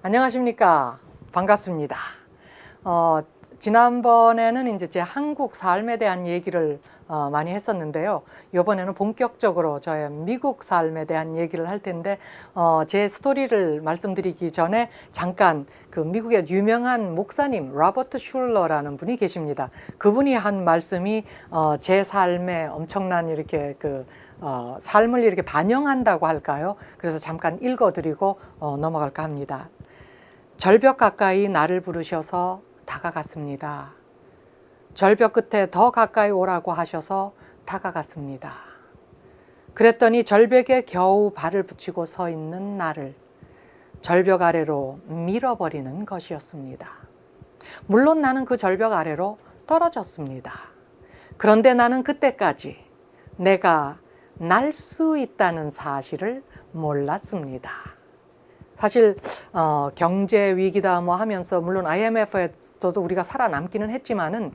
안녕하십니까. 반갑습니다. 지난번에는 이제 제 한국 삶에 대한 얘기를 많이 했었는데요. 이번에는 본격적으로 저의 미국 삶에 대한 얘기를 할 텐데, 제 스토리를 말씀드리기 전에 잠깐 그 미국의 유명한 목사님 로버트 슐러라는 분이 계십니다. 그분이 한 말씀이 제 삶에 엄청난 이렇게 삶을 이렇게 반영한다고 할까요? 그래서 잠깐 읽어드리고 넘어갈까 합니다. 절벽 가까이 나를 부르셔서 다가갔습니다. 절벽 끝에 더 가까이 오라고 하셔서 다가갔습니다. 그랬더니 절벽에 겨우 발을 붙이고 서 있는 나를 절벽 아래로 밀어버리는 것이었습니다. 물론 나는 그 절벽 아래로 떨어졌습니다. 그런데 나는 그때까지 내가 날 수 있다는 사실을 몰랐습니다. 사실 경제 위기다 뭐 하면서 물론 IMF에서도 우리가 살아남기는 했지만은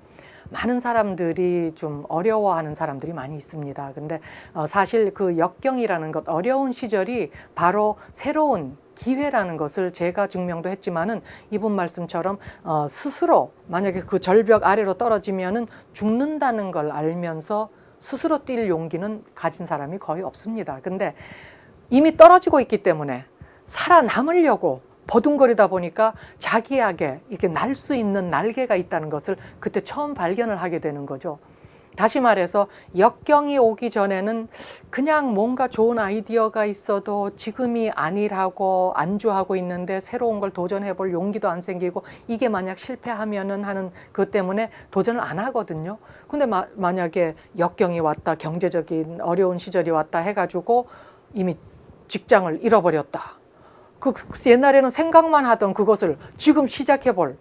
많은 사람들이 좀 어려워하는 사람들이 많이 있습니다. 근데 사실 그 역경이라는 것, 어려운 시절이 바로 새로운 기회라는 것을 제가 증명도 했지만은 이분 말씀처럼 스스로 만약에 그 절벽 아래로 떨어지면은 죽는다는 걸 알면서 스스로 뛸 용기는 가진 사람이 거의 없습니다. 근데 이미 떨어지고 있기 때문에 살아남으려고 버둥거리다 보니까 자기에게 이렇게 날 수 있는 날개가 있다는 것을 그때 처음 발견을 하게 되는 거죠. 다시 말해서 역경이 오기 전에는 그냥 뭔가 좋은 아이디어가 있어도 지금이 아니라고 안주하고 있는데 새로운 걸 도전해 볼 용기도 안 생기고 이게 만약 실패하면은 하는 그것 때문에 도전을 안 하거든요. 근데 만약에 역경이 왔다, 경제적인 어려운 시절이 왔다 해가지고 이미 직장을 잃어버렸다. 옛날에는 생각만 하던 그것을 지금 시작해 볼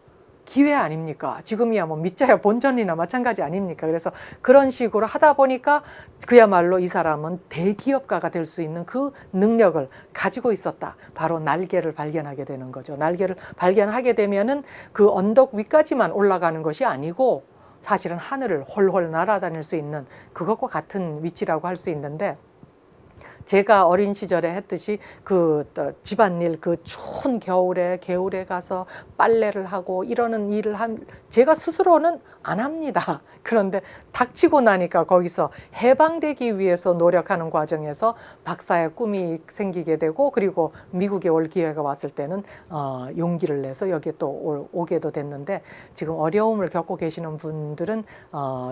기회 아닙니까? 지금이야 뭐 밑자야 본전이나 마찬가지 아닙니까? 그래서 그런 식으로 하다 보니까 그야말로 이 사람은 대기업가가 될 수 있는 그 능력을 가지고 있었다. 바로 날개를 발견하게 되는 거죠. 날개를 발견하게 되면은 그 언덕 위까지만 올라가는 것이 아니고 사실은 하늘을 홀홀 날아다닐 수 있는 그것과 같은 위치라고 할 수 있는데, 제가 어린 시절에 했듯이 그 집안일 그 추운 겨울에 개울에 가서 빨래를 하고 이러는 일을 제가 스스로는 안 합니다. 그런데 닥치고 나니까 거기서 해방되기 위해서 노력하는 과정에서 박사의 꿈이 생기게 되고, 그리고 미국에 올 기회가 왔을 때는 용기를 내서 여기에 또 오게도 됐는데, 지금 어려움을 겪고 계시는 분들은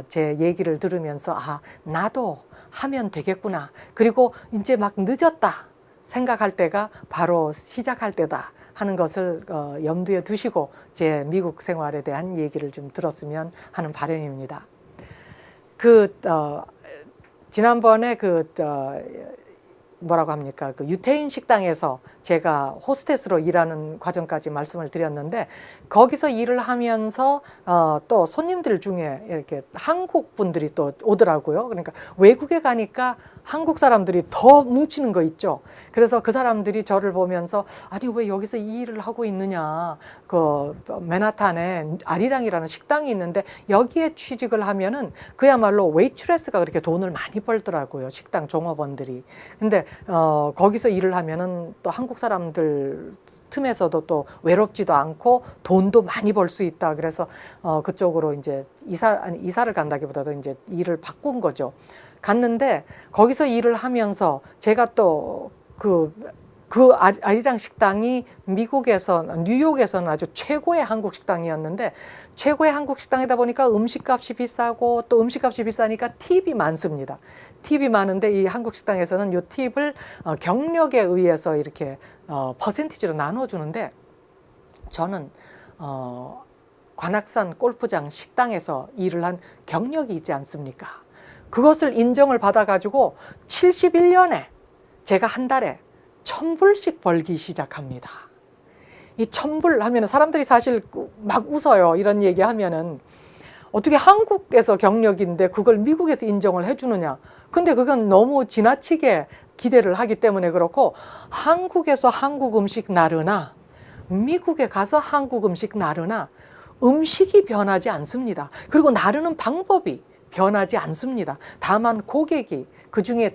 제 얘기를 들으면서 나도 하면 되겠구나. 그리고 이제 막 늦었다 생각할 때가 바로 시작할 때다 하는 것을 염두에 두시고 제 미국 생활에 대한 얘기를 좀 들었으면 하는 바람입니다. 지난번에 뭐라고 합니까? 그 유태인 식당에서 제가 호스테스로 일하는 과정까지 말씀을 드렸는데, 거기서 일을 하면서 또 손님들 중에 이렇게 한국 분들이 또 오더라고요. 그러니까 외국에 가니까 한국 사람들이 더 뭉치는 거 있죠. 그래서 그 사람들이 저를 보면서 아니 왜 여기서 이 일을 하고 있느냐, 그 맨하탄에 아리랑이라는 식당이 있는데 여기에 취직을 하면은 그야말로 웨이트레스가 그렇게 돈을 많이 벌더라고요, 식당 종업원들이. 근데 거기서 일을 하면은 또 한국 사람들 틈에서도 또 외롭지도 않고 돈도 많이 벌 수 있다. 그래서 그쪽으로 이제 이사를 간다기보다도 이제 일을 바꾼 거죠. 갔는데 거기서 일을 하면서 제가 또 아리랑 식당이 미국에서 뉴욕에서는 아주 최고의 한국 식당이었는데, 최고의 한국 식당이다 보니까 음식값이 비싸고 또 음식값이 비싸니까 팁이 많습니다. 팁이 많은데 이 한국 식당에서는 이 팁을 경력에 의해서 이렇게 퍼센티지로 나눠주는데, 저는 관악산 골프장 식당에서 일을 한 경력이 있지 않습니까? 그것을 인정을 받아가지고 71년에 제가 한 달에 1,000불씩 벌기 시작합니다. 이 1,000불 하면 사람들이 사실 막 웃어요. 이런 얘기 하면은 어떻게 한국에서 경력인데 그걸 미국에서 인정을 해주느냐. 근데 그건 너무 지나치게 기대를 하기 때문에 그렇고, 한국에서 한국 음식 나르나 미국에 가서 한국 음식 나르나 음식이 변하지 않습니다. 그리고 나르는 방법이 변하지 않습니다. 다만 고객이 그 중에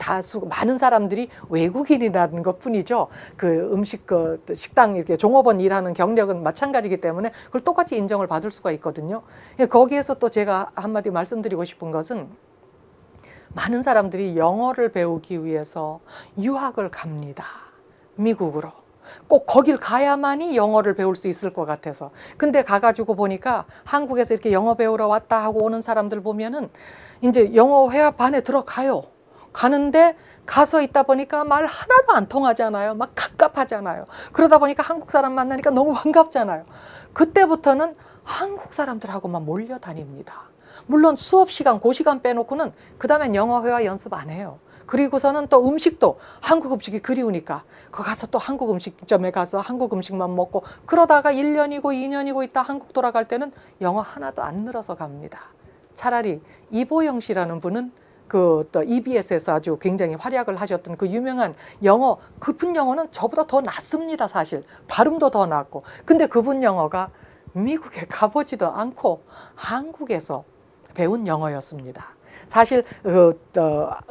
많은 사람들이 외국인이라는 것 뿐이죠. 그 음식, 식당 이렇게 종업원 일하는 경력은 마찬가지이기 때문에 그걸 똑같이 인정을 받을 수가 있거든요. 거기에서 또 제가 한마디 말씀드리고 싶은 것은 많은 사람들이 영어를 배우기 위해서 유학을 갑니다. 미국으로. 꼭 거길 가야만이 영어를 배울 수 있을 것 같아서. 근데 가가지고 보니까 한국에서 이렇게 영어 배우러 왔다 하고 오는 사람들 보면은 이제 영어 회화반에 들어가요. 가는데 가서 있다 보니까 말 하나도 안 통하잖아요. 막 갑갑하잖아요. 그러다 보니까 한국 사람 만나니까 너무 반갑잖아요. 그때부터는 한국 사람들하고만 몰려다닙니다. 물론 수업 시간, 그 시간 빼놓고는 그 다음엔 영어 회화 연습 안 해요. 그리고서는 또 음식도 한국 음식이 그리우니까 그 가서 또 한국 음식점에 가서 한국 음식만 먹고 그러다가 1년이고 2년이고 있다 한국 돌아갈 때는 영어 하나도 안 늘어서 갑니다. 차라리 이보영 씨라는 분은 그 또 EBS에서 아주 굉장히 활약을 하셨던 그 유명한 영어, 그분 영어는 저보다 더 낫습니다, 사실. 발음도 더 낫고. 근데 그분 영어가 미국에 가보지도 않고 한국에서 배운 영어였습니다. 사실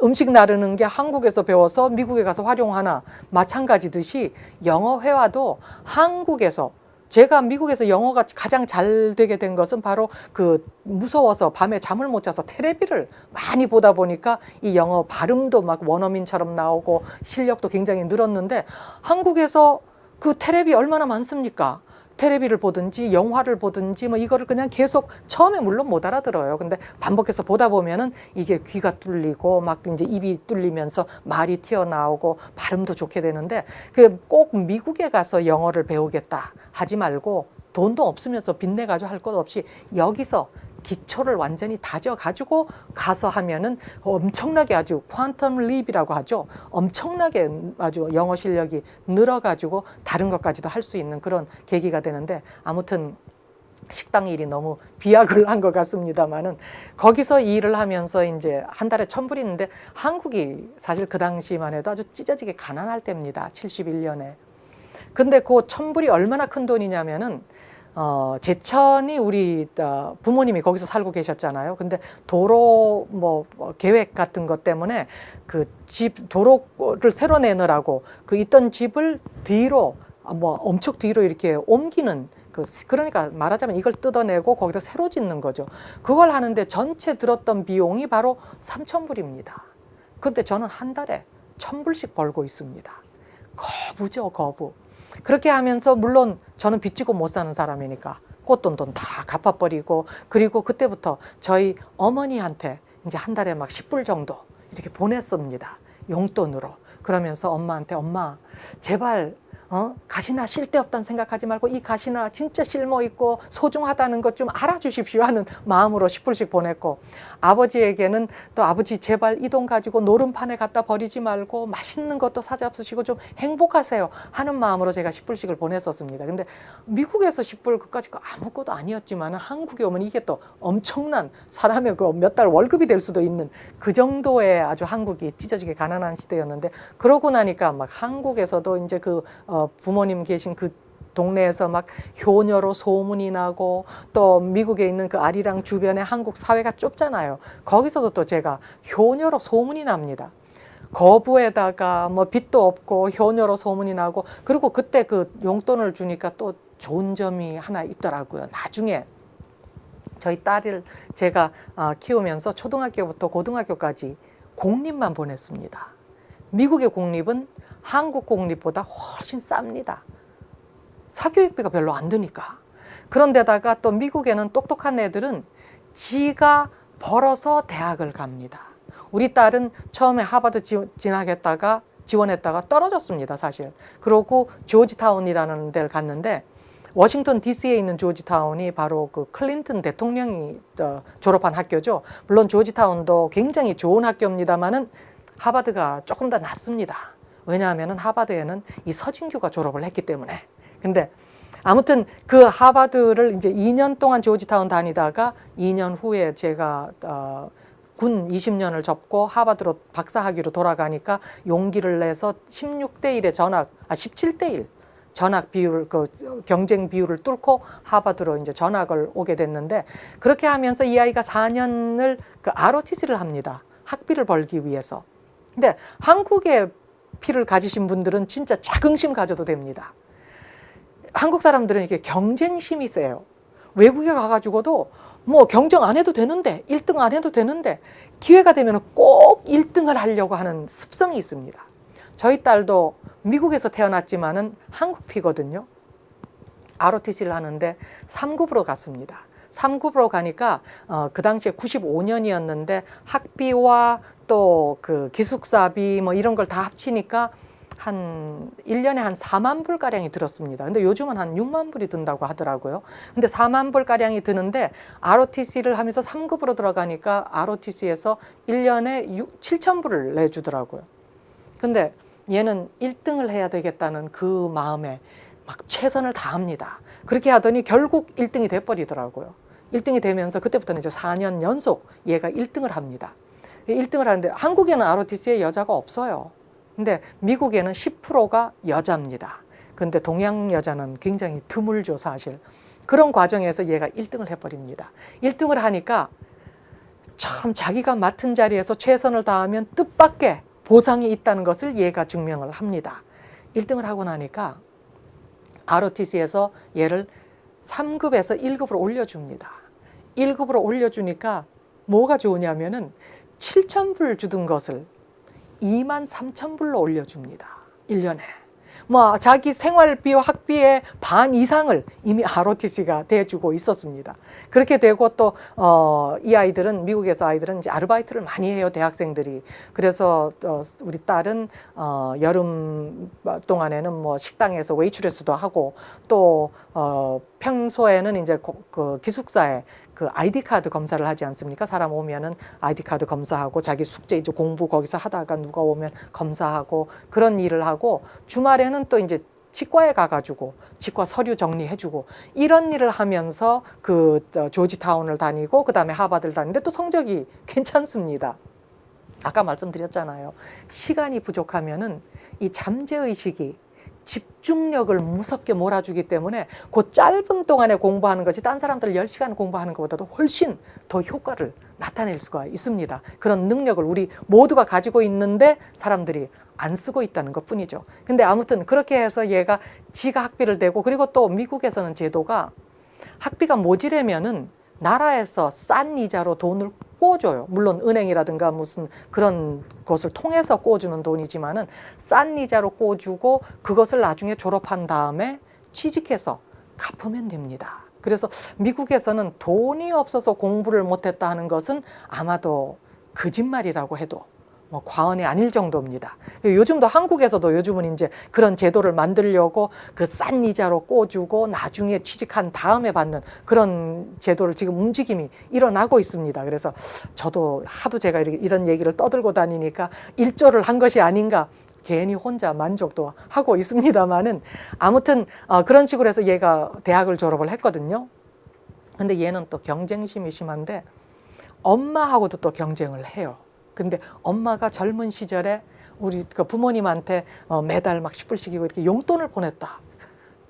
음식 나르는 게 한국에서 배워서 미국에 가서 활용하나 마찬가지듯이 영어 회화도 한국에서, 제가 미국에서 영어가 가장 잘 되게 된 것은 바로 그 무서워서 밤에 잠을 못 자서 텔레비를 많이 보다 보니까 이 영어 발음도 막 원어민처럼 나오고 실력도 굉장히 늘었는데, 한국에서 그 텔레비 얼마나 많습니까? 텔레비를 보든지 영화를 보든지 뭐 이거를 그냥 계속, 처음에 물론 못 알아들어요. 근데 반복해서 보다 보면은 이게 귀가 뚫리고 막 이제 입이 뚫리면서 말이 튀어나오고 발음도 좋게 되는데, 그 꼭 미국에 가서 영어를 배우겠다 하지 말고 돈도 없으면서 빚내가지고 할 것 없이 여기서 기초를 완전히 다져가지고 가서 하면은 엄청나게, 아주 퀀텀 립이라고 하죠. 엄청나게 아주 영어 실력이 늘어가지고 다른 것까지도 할 수 있는 그런 계기가 되는데, 아무튼 식당 일이 너무 비약을 한 것 같습니다만은, 거기서 일을 하면서 이제 한 달에 1,000불이는데 한국이 사실 그 당시만 해도 아주 찢어지게 가난할 때입니다. 71년에. 근데 그 1,000불이 얼마나 큰 돈이냐면은 제천이 우리 부모님이 거기서 살고 계셨잖아요. 근데 도로 계획 같은 것 때문에 그 집 도로를 새로 내느라고 그 있던 집을 뒤로 엄청 뒤로 이렇게 옮기는, 그러니까 말하자면 이걸 뜯어내고 거기다 새로 짓는 거죠. 그걸 하는데 전체 들었던 비용이 바로 3,000불입니다. 그런데 저는 한 달에 1,000불씩 벌고 있습니다. 거부죠, 거부. 그렇게 하면서 물론 저는 빚지고 못 사는 사람이니까 꽃돈 다 갚아버리고, 그리고 그때부터 저희 어머니한테 이제 한 달에 막 10불 정도 이렇게 보냈습니다. 용돈으로. 그러면서 엄마한테, 엄마 제발 가시나 쓸데없다는 생각하지 말고 이 가시나 진짜 쓸모있고 소중하다는 것 좀 알아주십시오 하는 마음으로 10불씩 보냈고, 아버지에게는 또 아버지 제발 이 돈 가지고 노름판에 갖다 버리지 말고 맛있는 것도 사잡수시고 좀 행복하세요 하는 마음으로 제가 10불씩을 보냈었습니다. 근데 미국에서 10불 그까짓 거 아무것도 아니었지만 한국에 오면 이게 또 엄청난, 사람의 그 몇 달 월급이 될 수도 있는 그 정도의 아주 한국이 찢어지게 가난한 시대였는데, 그러고 나니까 막 한국에서도 이제 부모님 계신 그 동네에서 막 효녀로 소문이 나고, 또 미국에 있는 그 아리랑 주변에 한국 사회가 좁잖아요. 거기서도 또 제가 효녀로 소문이 납니다. 거부에다가 빚도 없고 효녀로 소문이 나고, 그리고 그때 그 용돈을 주니까 또 좋은 점이 하나 있더라고요. 나중에 저희 딸을 제가 키우면서 초등학교부터 고등학교까지 공립만 보냈습니다. 미국의 공립은 한국 공립보다 훨씬 쌉니다. 사교육비가 별로 안 드니까. 그런데다가 또 미국에는 똑똑한 애들은 지가 벌어서 대학을 갑니다. 우리 딸은 처음에 하버드 지원했다가 떨어졌습니다, 사실. 그러고 조지타운이라는 데를 갔는데, 워싱턴 DC에 있는 조지타운이 바로 그 클린턴 대통령이 졸업한 학교죠. 물론 조지타운도 굉장히 좋은 학교입니다만은 하버드가 조금 더 낫습니다. 왜냐하면 하버드에는 이 서진규가 졸업을 했기 때문에. 근데 아무튼 그 하버드를 이제 2년 동안 조지타운 다니다가 2년 후에 제가 군 20년을 접고 하버드로 박사학위로 돌아가니까 용기를 내서 16대 1의 17대 1 전학 비율, 경쟁 비율을 뚫고 하버드로 이제 전학을 오게 됐는데, 그렇게 하면서 이 아이가 4년을 ROTC를 합니다. 학비를 벌기 위해서. 근데 한국의 피를 가지신 분들은 진짜 자긍심 가져도 됩니다. 한국 사람들은 이렇게 경쟁심이 세요. 외국에 가가지고도 뭐 경쟁 안 해도 되는데, 1등 안 해도 되는데, 기회가 되면 꼭 1등을 하려고 하는 습성이 있습니다. 저희 딸도 미국에서 태어났지만은 한국 피거든요. ROTC를 하는데 3급으로 갔습니다. 3급으로 가니까 그 당시에 95년이었는데 학비와 또 그 기숙사비 뭐 이런 걸 다 합치니까 한 1년에 한 4만 불 가량이 들었습니다. 근데 요즘은 한 6만 불이 든다고 하더라고요. 근데 4만 불 가량이 드는데 ROTC를 하면서 3급으로 들어가니까 ROTC에서 1년에 7천 불을 내주더라고요. 근데 얘는 1등을 해야 되겠다는 그 마음에 막 최선을 다합니다. 그렇게 하더니 결국 1등이 돼버리더라고요. 1등이 되면서 그때부터는 이제 4년 연속 얘가 1등을 합니다. 1등을 하는데 한국에는 ROTC에 여자가 없어요. 근데 미국에는 10%가 여자입니다. 근데 동양 여자는 굉장히 드물죠, 사실. 그런 과정에서 얘가 1등을 해버립니다. 1등을 하니까 참 자기가 맡은 자리에서 최선을 다하면 뜻밖의 보상이 있다는 것을 얘가 증명을 합니다. 1등을 하고 나니까 ROTC에서 얘를 3급에서 1급으로 올려줍니다. 1급으로 올려주니까 뭐가 좋으냐면은 7,000불 주던 것을 23,000불로 올려줍니다. 1년에. 뭐 자기 생활비와 학비의 반 이상을 이미 ROTC가 대주고 있었습니다. 그렇게 되고 또 이 아이들은 미국에서 아이들은 이제 아르바이트를 많이 해요, 대학생들이. 그래서 우리 딸은 여름 동안에는 뭐 식당에서 웨이트레스도 하고 또 평소에는 이제 그 기숙사에 그 아이디 카드 검사를 하지 않습니까? 사람 오면은 아이디 카드 검사하고 자기 숙제 이제 공부 거기서 하다가 누가 오면 검사하고 그런 일을 하고 주말에는 또 이제 치과에 가가지고 치과 서류 정리해주고 이런 일을 하면서 그 조지타운을 다니고 그 다음에 하버드를 다니는데 또 성적이 괜찮습니다. 아까 말씀드렸잖아요. 시간이 부족하면은 이 잠재의식이 집중력을 무섭게 몰아주기 때문에 그 짧은 동안에 공부하는 것이 딴 사람들 10시간 공부하는 것보다도 훨씬 더 효과를 나타낼 수가 있습니다. 그런 능력을 우리 모두가 가지고 있는데 사람들이 안 쓰고 있다는 것 뿐이죠. 근데 아무튼 그렇게 해서 얘가 지가 학비를 대고 그리고 또 미국에서는 제도가 학비가 모자라면은 나라에서 싼 이자로 돈을 꿔줘요. 물론 은행이라든가 무슨 그런 것을 통해서 꿔주는 돈이지만은 싼 이자로 꿔주고 그것을 나중에 졸업한 다음에 취직해서 갚으면 됩니다. 그래서 미국에서는 돈이 없어서 공부를 못했다 하는 것은 아마도 거짓말이라고 해도 뭐 과언이 아닐 정도입니다. 요즘도 한국에서도 요즘은 이제 그런 제도를 만들려고 그 싼 이자로 꿔주고 나중에 취직한 다음에 받는 그런 제도를 지금 움직임이 일어나고 있습니다. 그래서 저도 하도 제가 이런 얘기를 떠들고 다니니까 일조를 한 것이 아닌가 괜히 혼자 만족도 하고 있습니다만은 아무튼 그런 식으로 해서 얘가 대학을 졸업을 했거든요. 근데 얘는 또 경쟁심이 심한데 엄마하고도 또 경쟁을 해요. 근데 엄마가 젊은 시절에 우리 그 부모님한테 매달 막 10불씩이고 이렇게 용돈을 보냈다.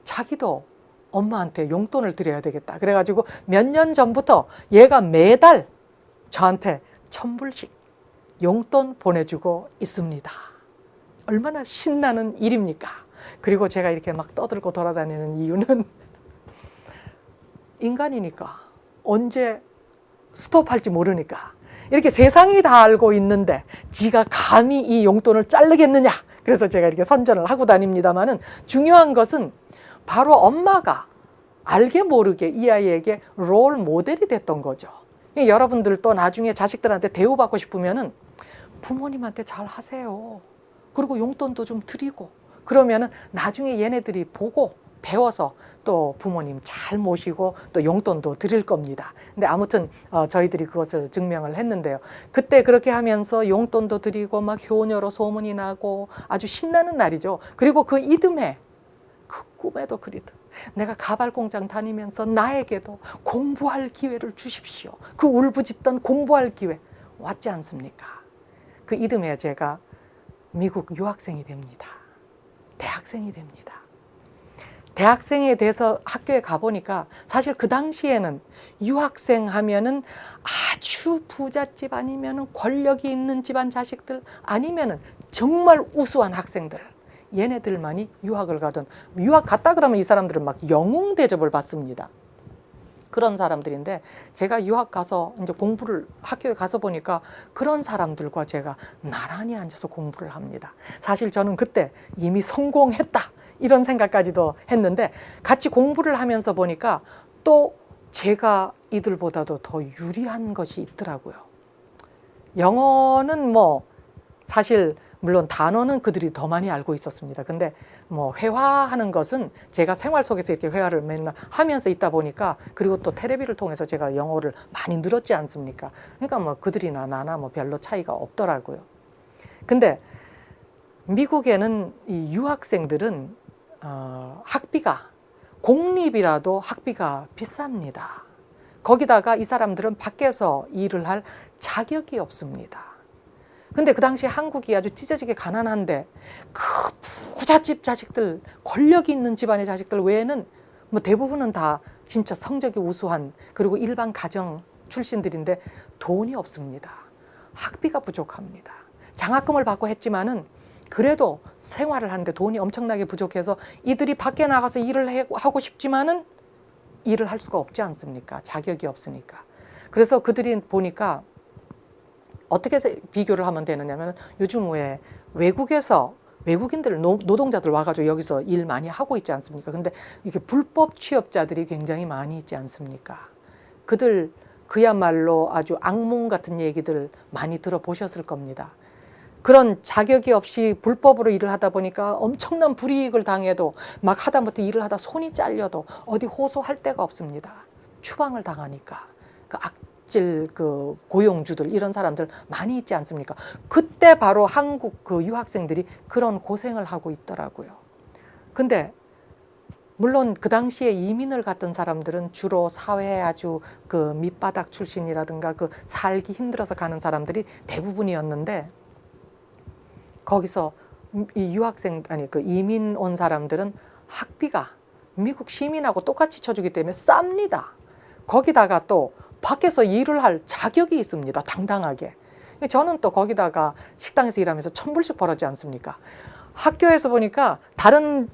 자기도 엄마한테 용돈을 드려야 되겠다. 그래가지고 몇 년 전부터 얘가 매달 저한테 1,000불씩 용돈 보내주고 있습니다. 얼마나 신나는 일입니까? 그리고 제가 이렇게 막 떠들고 돌아다니는 이유는 인간이니까 언제 스톱할지 모르니까 이렇게 세상이 다 알고 있는데 지가 감히 이 용돈을 자르겠느냐. 그래서 제가 이렇게 선전을 하고 다닙니다만은 중요한 것은 바로 엄마가 알게 모르게 이 아이에게 롤 모델이 됐던 거죠. 여러분들도 나중에 자식들한테 대우받고 싶으면은 부모님한테 잘 하세요. 그리고 용돈도 좀 드리고 그러면은 나중에 얘네들이 보고 배워서 또 부모님 잘 모시고 또 용돈도 드릴 겁니다. 근데 아무튼 저희들이 그것을 증명을 했는데요. 그때 그렇게 하면서 용돈도 드리고 막 효녀로 소문이 나고 아주 신나는 날이죠. 그리고 그 이듬해 그 꿈에도 그리듯 내가 가발 공장 다니면서 나에게도 공부할 기회를 주십시오. 그 울부짖던 공부할 기회 왔지 않습니까? 그 이듬해 제가 미국 유학생이 됩니다. 대학생이 됩니다. 대학생에 대해서 학교에 가보니까 사실 그 당시에는 유학생 하면은 아주 부잣집 아니면은 권력이 있는 집안 자식들 아니면은 정말 우수한 학생들, 얘네들만이 유학을 가든, 유학 갔다 그러면 이 사람들은 막 영웅 대접을 받습니다. 그런 사람들인데, 제가 유학 가서 이제 공부를 학교에 가서 보니까 그런 사람들과 제가 나란히 앉아서 공부를 합니다. 사실 저는 그때 이미 성공했다 이런 생각까지도 했는데, 같이 공부를 하면서 보니까 또 제가 이들보다도 더 유리한 것이 있더라고요. 영어는 뭐 사실 물론 단어는 그들이 더 많이 알고 있었습니다. 근데 뭐 회화하는 것은 제가 생활 속에서 이렇게 회화를 맨날 하면서 있다 보니까, 그리고 또 테레비를 통해서 제가 영어를 많이 늘었지 않습니까? 그러니까 뭐 그들이나 나나 뭐 별로 차이가 없더라고요. 근데 미국에는 이 유학생들은 학비가, 공립이라도 학비가 비쌉니다. 거기다가 이 사람들은 밖에서 일을 할 자격이 없습니다. 근데 그 당시 한국이 아주 찢어지게 가난한데, 그 부잣집 자식들, 권력이 있는 집안의 자식들 외에는 뭐 대부분은 다 진짜 성적이 우수한, 그리고 일반 가정 출신들인데 돈이 없습니다. 학비가 부족합니다. 장학금을 받고 했지만은 그래도 생활을 하는데 돈이 엄청나게 부족해서 이들이 밖에 나가서 일을 하고 싶지만은 일을 할 수가 없지 않습니까? 자격이 없으니까. 그래서 그들이 보니까 어떻게 비교를 하면 되느냐면, 요즘 왜 외국에서 외국인들, 노동자들 와가지고 여기서 일 많이 하고 있지 않습니까? 근데 이게 불법 취업자들이 굉장히 많이 있지 않습니까? 그들 그야말로 아주 악몽 같은 얘기들 많이 들어보셨을 겁니다. 그런 자격이 없이 불법으로 일을 하다 보니까 엄청난 불이익을 당해도, 막 하다못해 일을 하다 손이 잘려도 어디 호소할 데가 없습니다. 추방을 당하니까. 그 악질 그 고용주들, 이런 사람들 많이 있지 않습니까? 그때 바로 한국 그 유학생들이 그런 고생을 하고 있더라고요. 근데 물론 그 당시에 이민을 갔던 사람들은 주로 사회에 아주 그 밑바닥 출신이라든가 그 살기 힘들어서 가는 사람들이 대부분이었는데, 거기서 이 유학생, 아니 그 이민 온 사람들은 학비가 미국 시민하고 똑같이 쳐주기 때문에 쌉니다. 거기다가 또 밖에서 일을 할 자격이 있습니다. 당당하게. 저는 또 거기다가 식당에서 일하면서 1,000불씩 벌었지 않습니까? 학교에서 보니까 다른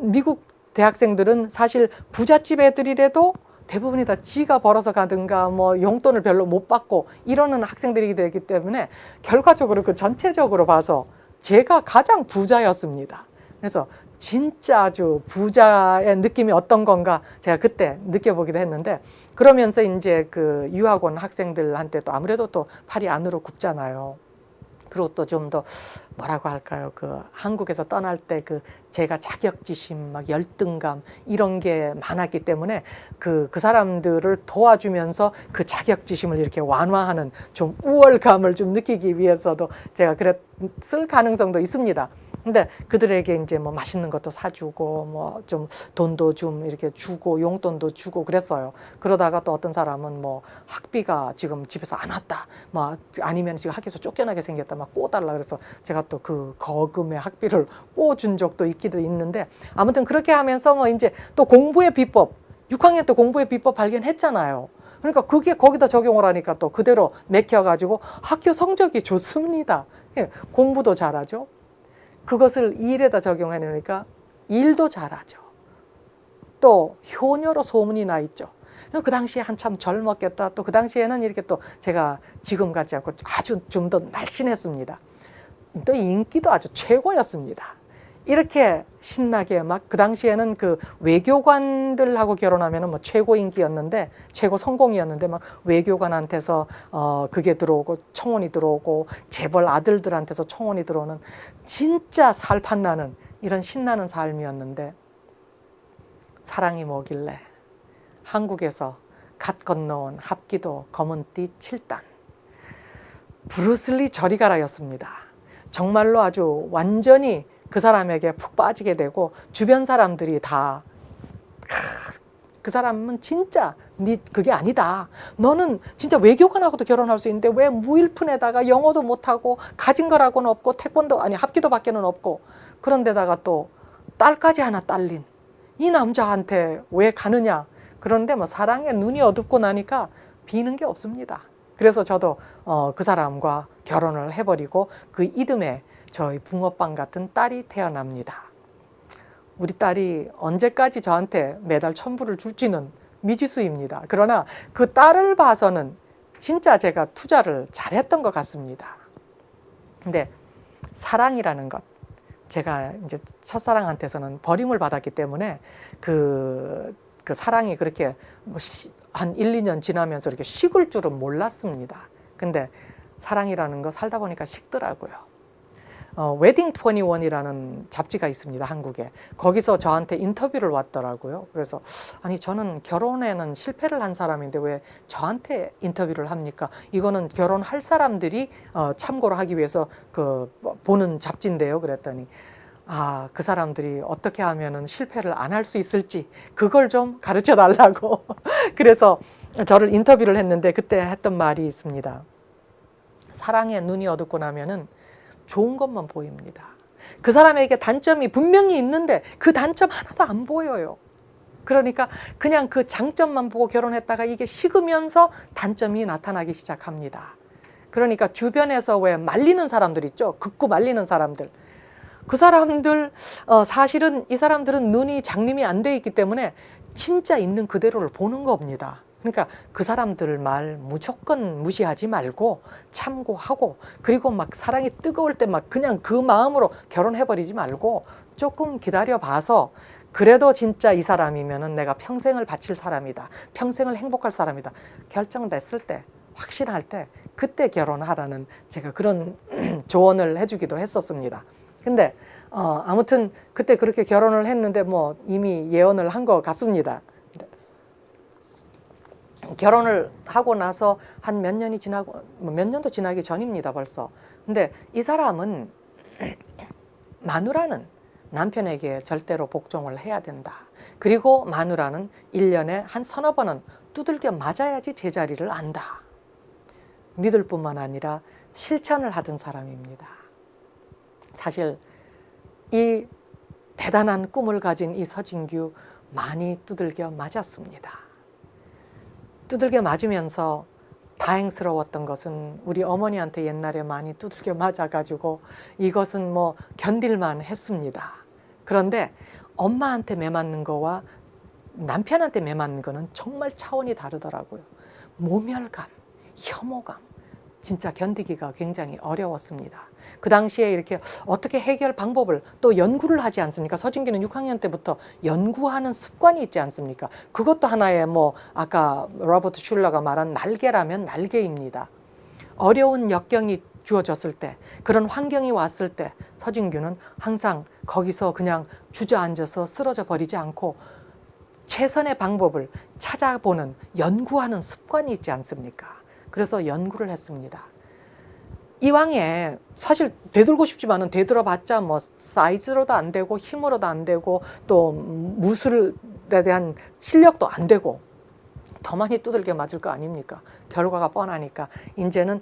미국 대학생들은 사실 부잣집 애들이라도 대부분이 다 지가 벌어서 가든가 뭐 용돈을 별로 못 받고 이러는 학생들이 되기 때문에, 결과적으로 그 전체적으로 봐서 제가 가장 부자였습니다. 그래서 진짜 아주 부자의 느낌이 어떤 건가 제가 그때 느껴보기도 했는데, 그러면서 이제 그 유학 온 학생들한테 또 아무래도 또 팔이 안으로 굽잖아요. 그리고 또 좀 더 뭐라고 할까요? 그 한국에서 떠날 때 그 제가 자격지심, 막 열등감 이런 게 많았기 때문에 그 사람들을 도와주면서 그 자격지심을 이렇게 완화하는 좀 우월감을 좀 느끼기 위해서도 제가 그랬을 가능성도 있습니다. 근데 그들에게 이제 뭐 맛있는 것도 사주고 뭐 좀 돈도 좀 이렇게 주고 용돈도 주고 그랬어요. 그러다가 또 어떤 사람은 뭐 학비가 지금 집에서 안 왔다, 뭐 아니면 지금 학교에서 쫓겨나게 생겼다, 막 꼬달라 그래서 제가 또 그 거금의 학비를 꼬준 적도 있기도 있는데, 아무튼 그렇게 하면서 뭐 이제 또 공부의 비법, 6학년 때 공부의 비법 발견했잖아요. 그러니까 그게 거기다 적용을 하니까 또 그대로 맥혀가지고 학교 성적이 좋습니다. 예, 공부도 잘하죠. 그것을 일에다 적용해 놓으니까 일도 잘하죠. 또 효녀로 소문이 나 있죠. 그 당시에 한참 젊었겠다. 또 그 당시에는 이렇게 또 제가 지금 같지 않고 아주 좀 더 날씬했습니다. 또 인기도 아주 최고였습니다. 이렇게 신나게 막 그 당시에는 그 외교관들하고 결혼하면은 뭐 최고 인기였는데, 최고 성공이었는데, 막 외교관한테서 그게 들어오고 청혼이 들어오고 재벌 아들들한테서 청혼이 들어오는 진짜 살판나는 이런 신나는 삶이었는데, 사랑이 뭐길래 한국에서 갓 건너온 합기도 검은띠 7단 브루슬리 저리 가라였습니다. 정말로 아주 완전히 그 사람에게 푹 빠지게 되고, 주변 사람들이 다 그 사람은 진짜 그게 아니다. 너는 진짜 외교관하고도 결혼할 수 있는데 왜 무일푼에다가 영어도 못하고 가진 거라고는 없고 태권도 아니 합기도 밖에는 없고, 그런데다가 또 딸까지 하나 딸린 이 남자한테 왜 가느냐. 그런데 뭐 사랑에 눈이 어둡고 나니까 비는 게 없습니다. 그래서 저도 그 사람과 결혼을 해버리고 그 이듬해 저희 붕어빵 같은 딸이 태어납니다. 우리 딸이 언제까지 저한테 매달 1,000불을 줄지는 미지수입니다. 그러나 그 딸을 봐서는 진짜 제가 투자를 잘했던 것 같습니다. 근데 사랑이라는 것, 제가 이제 첫사랑한테서는 버림을 받았기 때문에 그 사랑이 그렇게 한 1, 2년 지나면서 이렇게 식을 줄은 몰랐습니다. 근데 사랑이라는 거 살다 보니까 식더라고요. 웨딩 21이라는 잡지가 있습니다, 한국에. 거기서 저한테 인터뷰를 왔더라고요. 그래서 아니, 저는 결혼에는 실패를 한 사람인데 왜 저한테 인터뷰를 합니까? 이거는 결혼할 사람들이 참고를 하기 위해서 보는 잡지인데요. 그랬더니 그 사람들이 어떻게 하면은 실패를 안 할 수 있을지 그걸 좀 가르쳐 달라고. 그래서 저를 인터뷰를 했는데 그때 했던 말이 있습니다. 사랑에 눈이 어둡고 나면은 좋은 것만 보입니다. 그 사람에게 단점이 분명히 있는데 그 단점 하나도 안 보여요. 그러니까 그냥 그 장점만 보고 결혼했다가 이게 식으면서 단점이 나타나기 시작합니다. 그러니까 주변에서 왜 말리는 사람들 있죠? 극구 말리는 사람들. 그 사람들 사실은 이 사람들은 눈이 장림이 안 돼 있기 때문에 진짜 있는 그대로를 보는 겁니다. 그러니까 그 사람들 말 무조건 무시하지 말고 참고하고, 그리고 막 사랑이 뜨거울 때 막 그냥 그 마음으로 결혼해버리지 말고 조금 기다려 봐서 그래도 진짜 이 사람이면은 내가 평생을 바칠 사람이다, 평생을 행복할 사람이다 결정됐을 때, 확신할 때 그때 결혼하라는 제가 그런 조언을 해주기도 했었습니다. 근데 아무튼 그때 그렇게 결혼을 했는데 뭐 이미 예언을 한 것 같습니다. 결혼을 하고 나서 한 몇 년이 지나고 몇 년도 지나기 전입니다, 벌써. 근데 이 사람은 마누라는 남편에게 절대로 복종을 해야 된다. 그리고 마누라는 1년에 한 서너 번은 두들겨 맞아야지 제자리를 안다. 믿을 뿐만 아니라 실천을 하던 사람입니다. 사실 이 대단한 꿈을 가진 이 서진규 많이 두들겨 맞았습니다. 두들겨 맞으면서 다행스러웠던 것은 우리 어머니한테 옛날에 많이 두들겨 맞아가지고 이것은 뭐 견딜만 했습니다. 그런데 엄마한테 매맞는 거와 남편한테 매맞는 거는 정말 차원이 다르더라고요. 모멸감, 혐오감, 진짜 견디기가 굉장히 어려웠습니다. 그 당시에 이렇게 어떻게 해결 방법을 또 연구를 하지 않습니까? 서진규는 6학년 때부터 연구하는 습관이 있지 않습니까? 그것도 하나의 뭐 아까 로버트 슐러가 말한 날개라면 날개입니다. 어려운 역경이 주어졌을 때, 그런 환경이 왔을 때 서진규는 항상 거기서 그냥 주저앉아서 쓰러져 버리지 않고 최선의 방법을 찾아보는, 연구하는 습관이 있지 않습니까? 그래서 연구를 했습니다. 이왕에 사실 되돌고 싶지만은 되돌아봤자 뭐 사이즈로도 안 되고 힘으로도 안 되고 또 무술에 대한 실력도 안 되고 더 많이 두들겨 맞을 거 아닙니까? 결과가 뻔하니까 이제는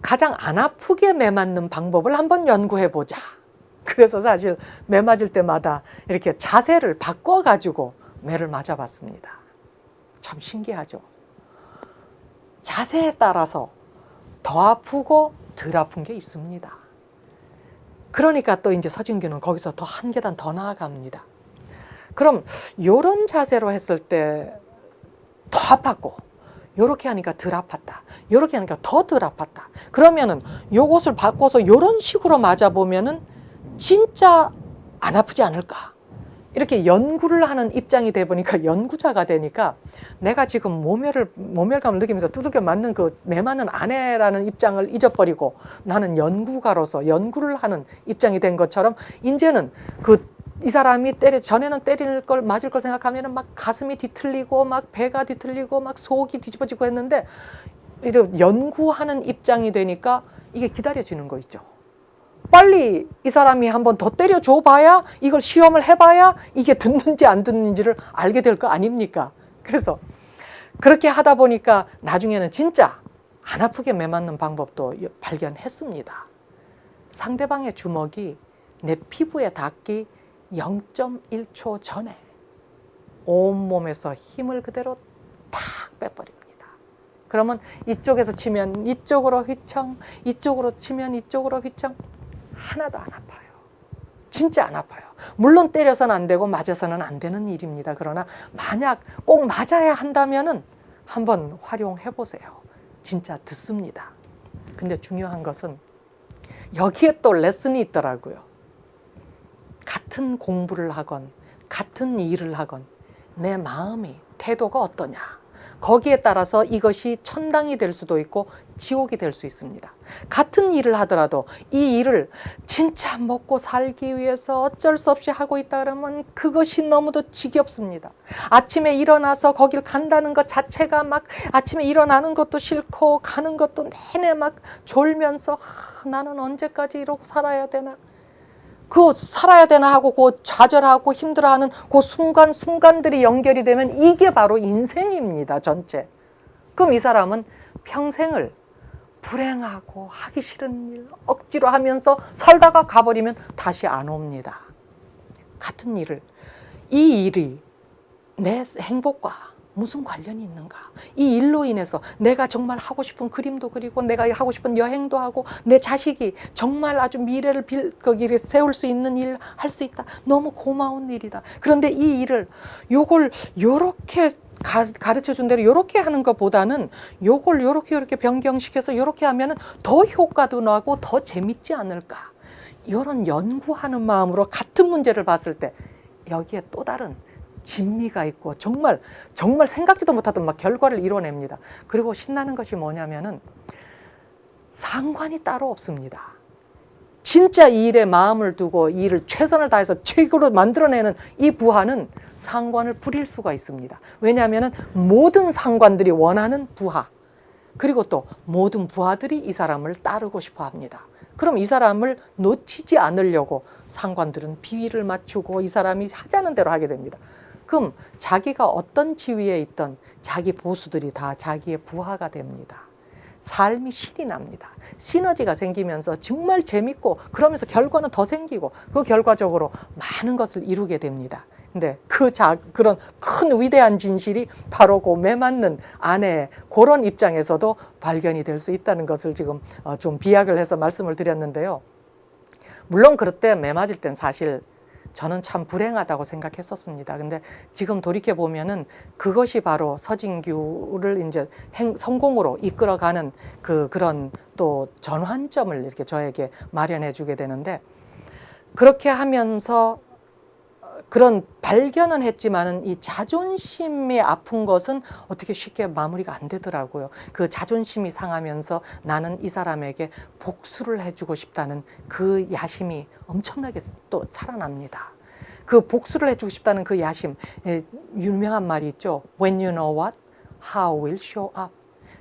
가장 안 아프게 매맞는 방법을 한번 연구해보자. 그래서 사실 매 맞을 때마다 이렇게 자세를 바꿔가지고 매를 맞아봤습니다. 참 신기하죠? 자세에 따라서 더 아프고 덜 아픈 게 있습니다. 그러니까 또 이제 서진규는 거기서 더 한 계단 더 나아갑니다. 그럼 요런 자세로 했을 때 더 아팠고, 요렇게 하니까 덜 아팠다, 요렇게 하니까 더 덜 아팠다. 그러면은 요것을 바꿔서 요런 식으로 맞아보면은 진짜 안 아프지 않을까? 이렇게 연구를 하는 입장이 돼 보니까 연구자가 되니까 내가 지금 모멸감을 느끼면서 두들겨 맞는 그 매맞는 아내라는 입장을 잊어버리고 나는 연구가로서 연구를 하는 입장이 된 것처럼 이제는 이 사람이 전에는 때릴 걸 맞을 걸 생각하면은 막 가슴이 뒤틀리고 막 배가 뒤틀리고 막 속이 뒤집어지고 했는데 이렇게 연구하는 입장이 되니까 이게 기다려지는 거 있죠. 빨리 이 사람이 한번 더 때려줘 봐야, 이걸 시험을 해봐야 이게 듣는지 안 듣는지를 알게 될 거 아닙니까? 그래서 그렇게 하다 보니까 나중에는 진짜 안 아프게 매맞는 방법도 발견했습니다. 상대방의 주먹이 내 피부에 닿기 0.1초 전에 온몸에서 힘을 그대로 탁 빼버립니다. 그러면 이쪽에서 치면 이쪽으로 휘청, 이쪽으로 치면 이쪽으로 휘청. 하나도 안 아파요. 진짜 안 아파요. 물론 때려서는 안 되고 맞아서는 안 되는 일입니다. 그러나 만약 꼭 맞아야 한다면은 한번 활용해 보세요. 진짜 듣습니다. 근데 중요한 것은 여기에 또 레슨이 있더라고요. 같은 공부를 하건 같은 일을 하건 내 마음이 태도가 어떠냐, 거기에 따라서 이것이 천당이 될 수도 있고 지옥이 될 수 있습니다. 같은 일을 하더라도 이 일을 진짜 먹고 살기 위해서 어쩔 수 없이 하고 있다 그러면 그것이 너무도 지겹습니다. 아침에 일어나서 거길 간다는 것 자체가 막 아침에 일어나는 것도 싫고 가는 것도 내내 막 졸면서 나는 언제까지 이러고 살아야 되나, 그 살아야 되나 하고 그 좌절하고 힘들어하는 그 순간순간들이 연결이 되면 이게 바로 인생입니다. 전체. 그럼 이 사람은 평생을 불행하고 하기 싫은 일 억지로 하면서 살다가 가버리면 다시 안 옵니다. 같은 일을, 이 일이 내 행복과 무슨 관련이 있는가? 이 일로 인해서 내가 정말 하고 싶은 그림도 그리고 내가 하고 싶은 여행도 하고 내 자식이 정말 아주 미래를 거기에 세울 수 있는 일을 할 수 있다. 너무 고마운 일이다. 그런데 이 일을 요걸 요렇게 가르쳐 준 대로 요렇게 하는 것보다는 요걸 요렇게 변경시켜서 요렇게 하면은 더 효과도 나고 더 재밌지 않을까? 이런 연구하는 마음으로 같은 문제를 봤을 때 여기에 또 다른 진미가 있고 정말 생각지도 못하던 막 결과를 이뤄냅니다. 그리고 신나는 것이 뭐냐면은 상관이 따로 없습니다. 진짜 이 일에 마음을 두고 이 일을 최선을 다해서 최고로 만들어내는 이 부하는 상관을 부릴 수가 있습니다. 왜냐하면 모든 상관들이 원하는 부하, 그리고 또 모든 부하들이 이 사람을 따르고 싶어 합니다. 그럼 이 사람을 놓치지 않으려고 상관들은 비위를 맞추고 이 사람이 하자는 대로 하게 됩니다. 그럼 자기가 어떤 지위에 있던 자기 보수들이 다 자기의 부하가 됩니다. 삶이 신이 납니다. 시너지가 생기면서 정말 재밌고 그러면서 결과는 더 생기고 그 결과적으로 많은 것을 이루게 됩니다. 근데 그런 큰 위대한 진실이 바로 그 매맞는 아내의 그런 입장에서도 발견이 될 수 있다는 것을 지금 좀 비약을 해서 말씀을 드렸는데요. 물론 그럴 때 매맞을 땐 사실 저는 참 불행하다고 생각했었습니다. 근데 지금 돌이켜 보면은 그것이 바로 서진규를 이제 성공으로 이끌어가는 그런 또 전환점을 이렇게 저에게 마련해 주게 되는데, 그렇게 하면서 그런 발견은 했지만은 이 자존심이 아픈 것은 어떻게 쉽게 마무리가 안 되더라고요. 그 자존심이 상하면서 나는 이 사람에게 복수를 해주고 싶다는 그 야심이 엄청나게 또 살아납니다. 그 복수를 해주고 싶다는 그 야심, 유명한 말이 있죠. When you know what, how will show up.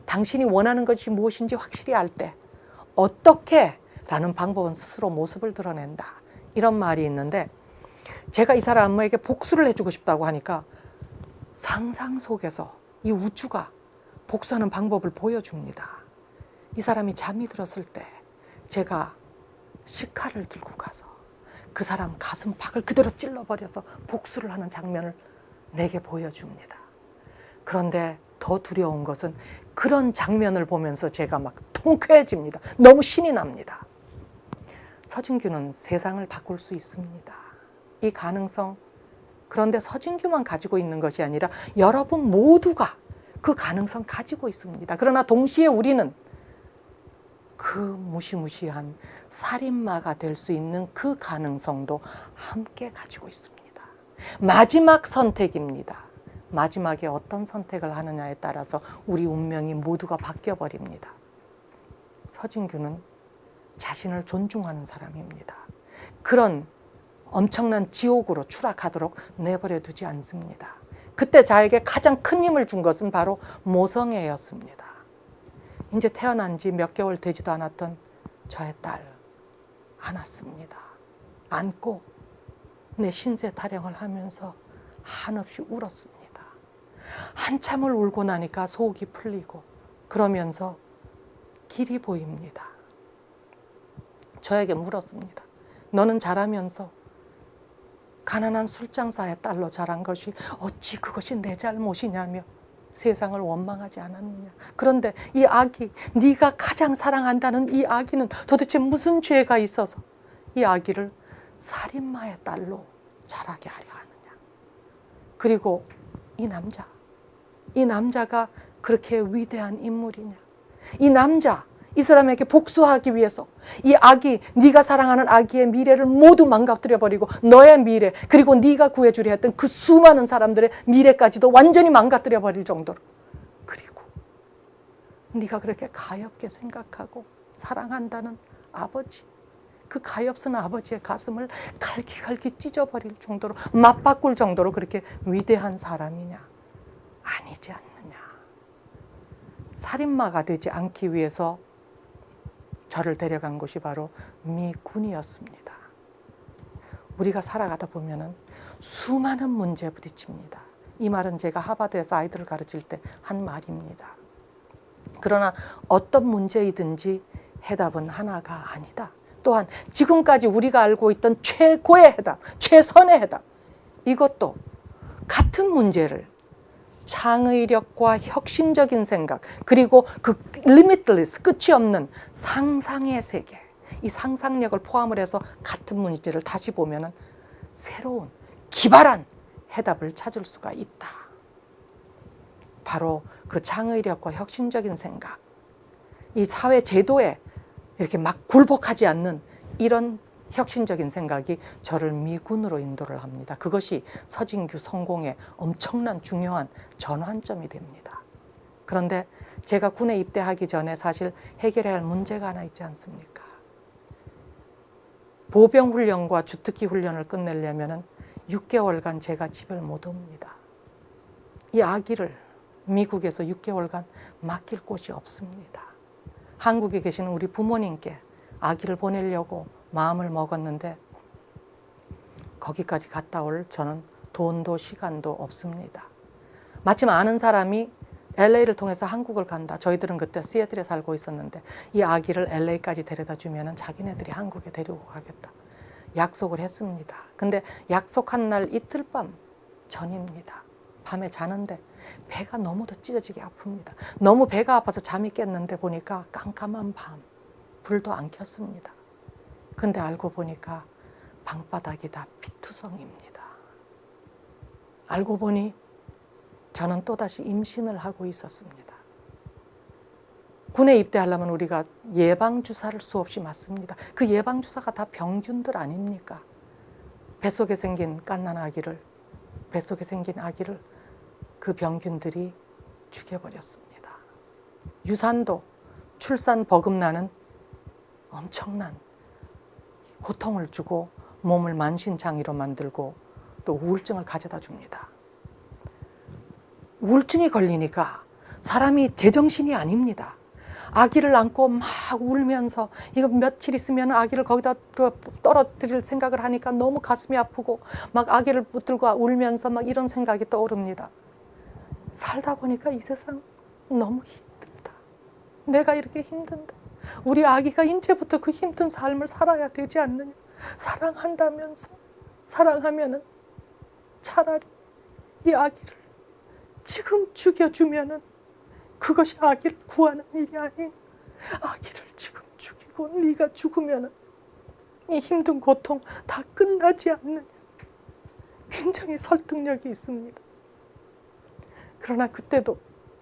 당신이 원하는 것이 무엇인지 확실히 알 때 어떻게 라는 방법은 스스로 모습을 드러낸다. 이런 말이 있는데, 제가 이 사람에게 복수를 해주고 싶다고 하니까 상상 속에서 이 우주가 복수하는 방법을 보여줍니다. 이 사람이 잠이 들었을 때 제가 식칼을 들고 가서 그 사람 가슴팍을 그대로 찔러버려서 복수를 하는 장면을 내게 보여줍니다. 그런데 더 두려운 것은 그런 장면을 보면서 제가 막 통쾌해집니다. 너무 신이 납니다. 서진규는 세상을 바꿀 수 있습니다. 이 가능성, 그런데 서진규만 가지고 있는 것이 아니라 여러분 모두가 그 가능성 가지고 있습니다. 그러나 동시에 우리는 그 무시무시한 살인마가 될 수 있는 그 가능성도 함께 가지고 있습니다. 마지막 선택입니다. 마지막에 어떤 선택을 하느냐에 따라서 우리 운명이 모두가 바뀌어버립니다. 서진규는 자신을 존중하는 사람입니다. 그런 엄청난 지옥으로 추락하도록 내버려 두지 않습니다. 그때 자에게 가장 큰 힘을 준 것은 바로 모성애였습니다. 이제 태어난 지 몇 개월 되지도 않았던 저의 딸 안았습니다. 안고 내 신세 타령을 하면서 한없이 울었습니다. 한참을 울고 나니까 속이 풀리고 그러면서 길이 보입니다. 저에게 물었습니다. 너는 자라면서 가난한 술장사의 딸로 자란 것이 어찌 그것이 내 잘못이냐며 세상을 원망하지 않았느냐. 그런데 이 아기, 네가 가장 사랑한다는 이 아기는 도대체 무슨 죄가 있어서 이 아기를 살인마의 딸로 자라게 하려 하느냐. 그리고 이 남자가 그렇게 위대한 인물이냐. 이 남자, 이 사람에게 복수하기 위해서 이 아기, 네가 사랑하는 아기의 미래를 모두 망가뜨려버리고 너의 미래, 그리고 네가 구해주려 했던 그 수많은 사람들의 미래까지도 완전히 망가뜨려버릴 정도로. 그리고 네가 그렇게 가엾게 생각하고 사랑한다는 아버지, 그 가엾은 아버지의 가슴을 갈기갈기 찢어버릴 정도로, 맞바꿀 정도로 그렇게 위대한 사람이냐? 아니지 않느냐. 살인마가 되지 않기 위해서 저를 데려간 곳이 바로 미군이었습니다. 우리가 살아가다 보면은 수많은 문제에 부딪힙니다. 이 말은 제가 하버드에서 아이들을 가르칠 때 한 말입니다. 그러나 어떤 문제이든지 해답은 하나가 아니다. 또한 지금까지 우리가 알고 있던 최고의 해답, 최선의 해답, 이것도 같은 문제를 창의력과 혁신적인 생각, 그리고 그 limitless, 끝이 없는 상상의 세계, 이 상상력을 포함을 해서 같은 문제를 다시 보면은 새로운 기발한 해답을 찾을 수가 있다. 바로 그 창의력과 혁신적인 생각, 이 사회 제도에 이렇게 막 굴복하지 않는 이런 혁신적인 생각이 저를 미군으로 인도를 합니다. 그것이 서진규 성공의 엄청난 중요한 전환점이 됩니다. 그런데 제가 군에 입대하기 전에 사실 해결해야 할 문제가 하나 있지 않습니까? 보병 훈련과 주특기 훈련을 끝내려면 6개월간 제가 집을 못 옵니다. 이 아기를 미국에서 6개월간 맡길 곳이 없습니다. 한국에 계시는 우리 부모님께 아기를 보내려고 마음을 먹었는데 거기까지 갔다 올 저는 돈도 시간도 없습니다. 마침 아는 사람이 LA를 통해서 한국을 간다. 저희들은 그때 시애틀에 살고 있었는데 이 아기를 LA까지 데려다 주면 자기네들이 한국에 데리고 가겠다. 약속을 했습니다. 근데 약속한 날 이틀 밤 전입니다. 밤에 자는데 배가 너무도 찢어지게 아픕니다. 너무 배가 아파서 잠이 깼는데 보니까 깜깜한 밤, 불도 안 켰습니다. 근데 알고 보니까 방바닥이 다 피투성입니다. 알고 보니 저는 또다시 임신을 하고 있었습니다. 군에 입대하려면 우리가 예방주사를 수없이 맞습니다. 그 예방주사가 다 병균들 아닙니까? 뱃속에 생긴 갓난 아기를, 뱃속에 생긴 아기를 그 병균들이 죽여버렸습니다. 유산도 출산 버금나는 엄청난 고통을 주고 몸을 만신창이로 만들고 또 우울증을 가져다 줍니다. 우울증이 걸리니까 사람이 제정신이 아닙니다. 아기를 안고 막 울면서 이거 며칠 있으면 아기를 거기다 떨어뜨릴 생각을 하니까 너무 가슴이 아프고 막 아기를 붙들고 울면서 막 이런 생각이 떠오릅니다. 살다 보니까 이 세상 너무 힘들다. 내가 이렇게 힘든데 우리 아기가 이제부터 그 힘든 삶을 살아야 되지 않느냐. 사랑한다면서 사랑하면은 차라리 이 아기를 지금 죽여주면은 그것이 아기를 구하는 일이 아니니 아기를 지금 죽이고 네가 죽으면은 이 힘든 고통 다 끝나지 않느냐. 굉장히 설득력이 있습니다. 그러나 그때도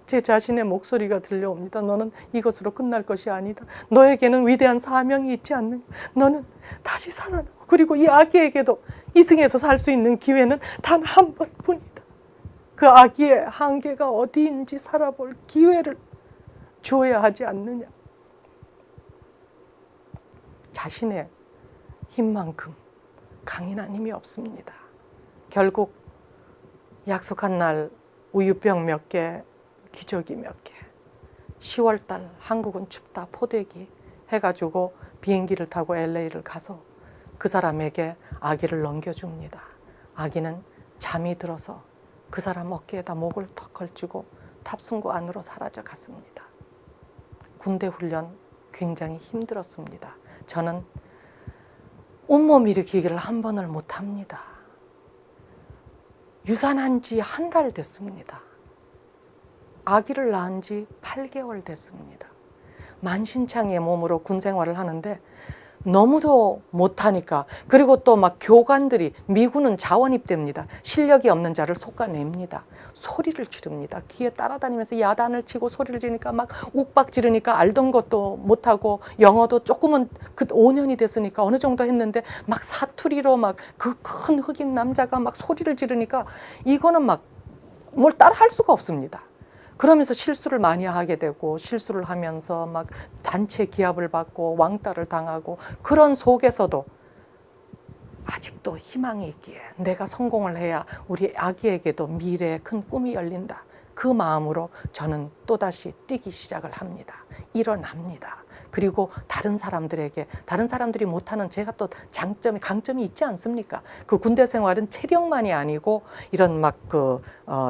제 자신의 목소리가 들려옵니다. 너는 이것으로 끝날 것이 아니다. 너에게는 위대한 사명이 있지 않느냐. 너는 다시 살아나고 그리고 이 아기에게도 이승에서 살 수 있는 기회는 단 한 번뿐이다. 그 아기의 한계가 어디인지 살아볼 기회를 줘야 하지 않느냐. 자신의 힘만큼 강인한 힘이 없습니다. 결국 약속한 날 우유병 몇 개, 기저귀 몇 개, 10월달 한국은 춥다 포대기 해가지고 비행기를 타고 LA를 가서 그 사람에게 아기를 넘겨줍니다. 아기는 잠이 들어서 그 사람 어깨에다 목을 턱 걸치고 탑승구 안으로 사라져 갔습니다. 군대 훈련 굉장히 힘들었습니다. 저는 온몸 일으키기를 한 번을 못 합니다. 유산한 지 한 달 됐습니다. 아기를 낳은 지 8개월 됐습니다. 만신창이의 몸으로 군 생활을 하는데 너무도 못하니까, 그리고 또 막 교관들이, 미군은 자원 입대입니다. 실력이 없는 자를 솎아냅니다. 소리를 지릅니다. 귀에 따라다니면서 야단을 치고 소리를 지르니까 막 욱박 지르니까 알던 것도 못하고, 영어도 조금은 그 5년이 됐으니까 어느 정도 했는데 막 사투리로 막 그 큰 흑인 남자가 막 소리를 지르니까 이거는 막 뭘 따라 할 수가 없습니다. 그러면서 실수를 많이 하게 되고, 실수를 하면서 막 단체 기합을 받고 왕따를 당하고, 그런 속에서도 아직도 희망이 있기에 내가 성공을 해야 우리 아기에게도 미래의 큰 꿈이 열린다. 그 마음으로 저는 또다시 뛰기 시작을 합니다. 일어납니다. 그리고 다른 사람들에게, 다른 사람들이 못하는 제가 또 장점이, 강점이 있지 않습니까? 그 군대 생활은 체력만이 아니고 이런 막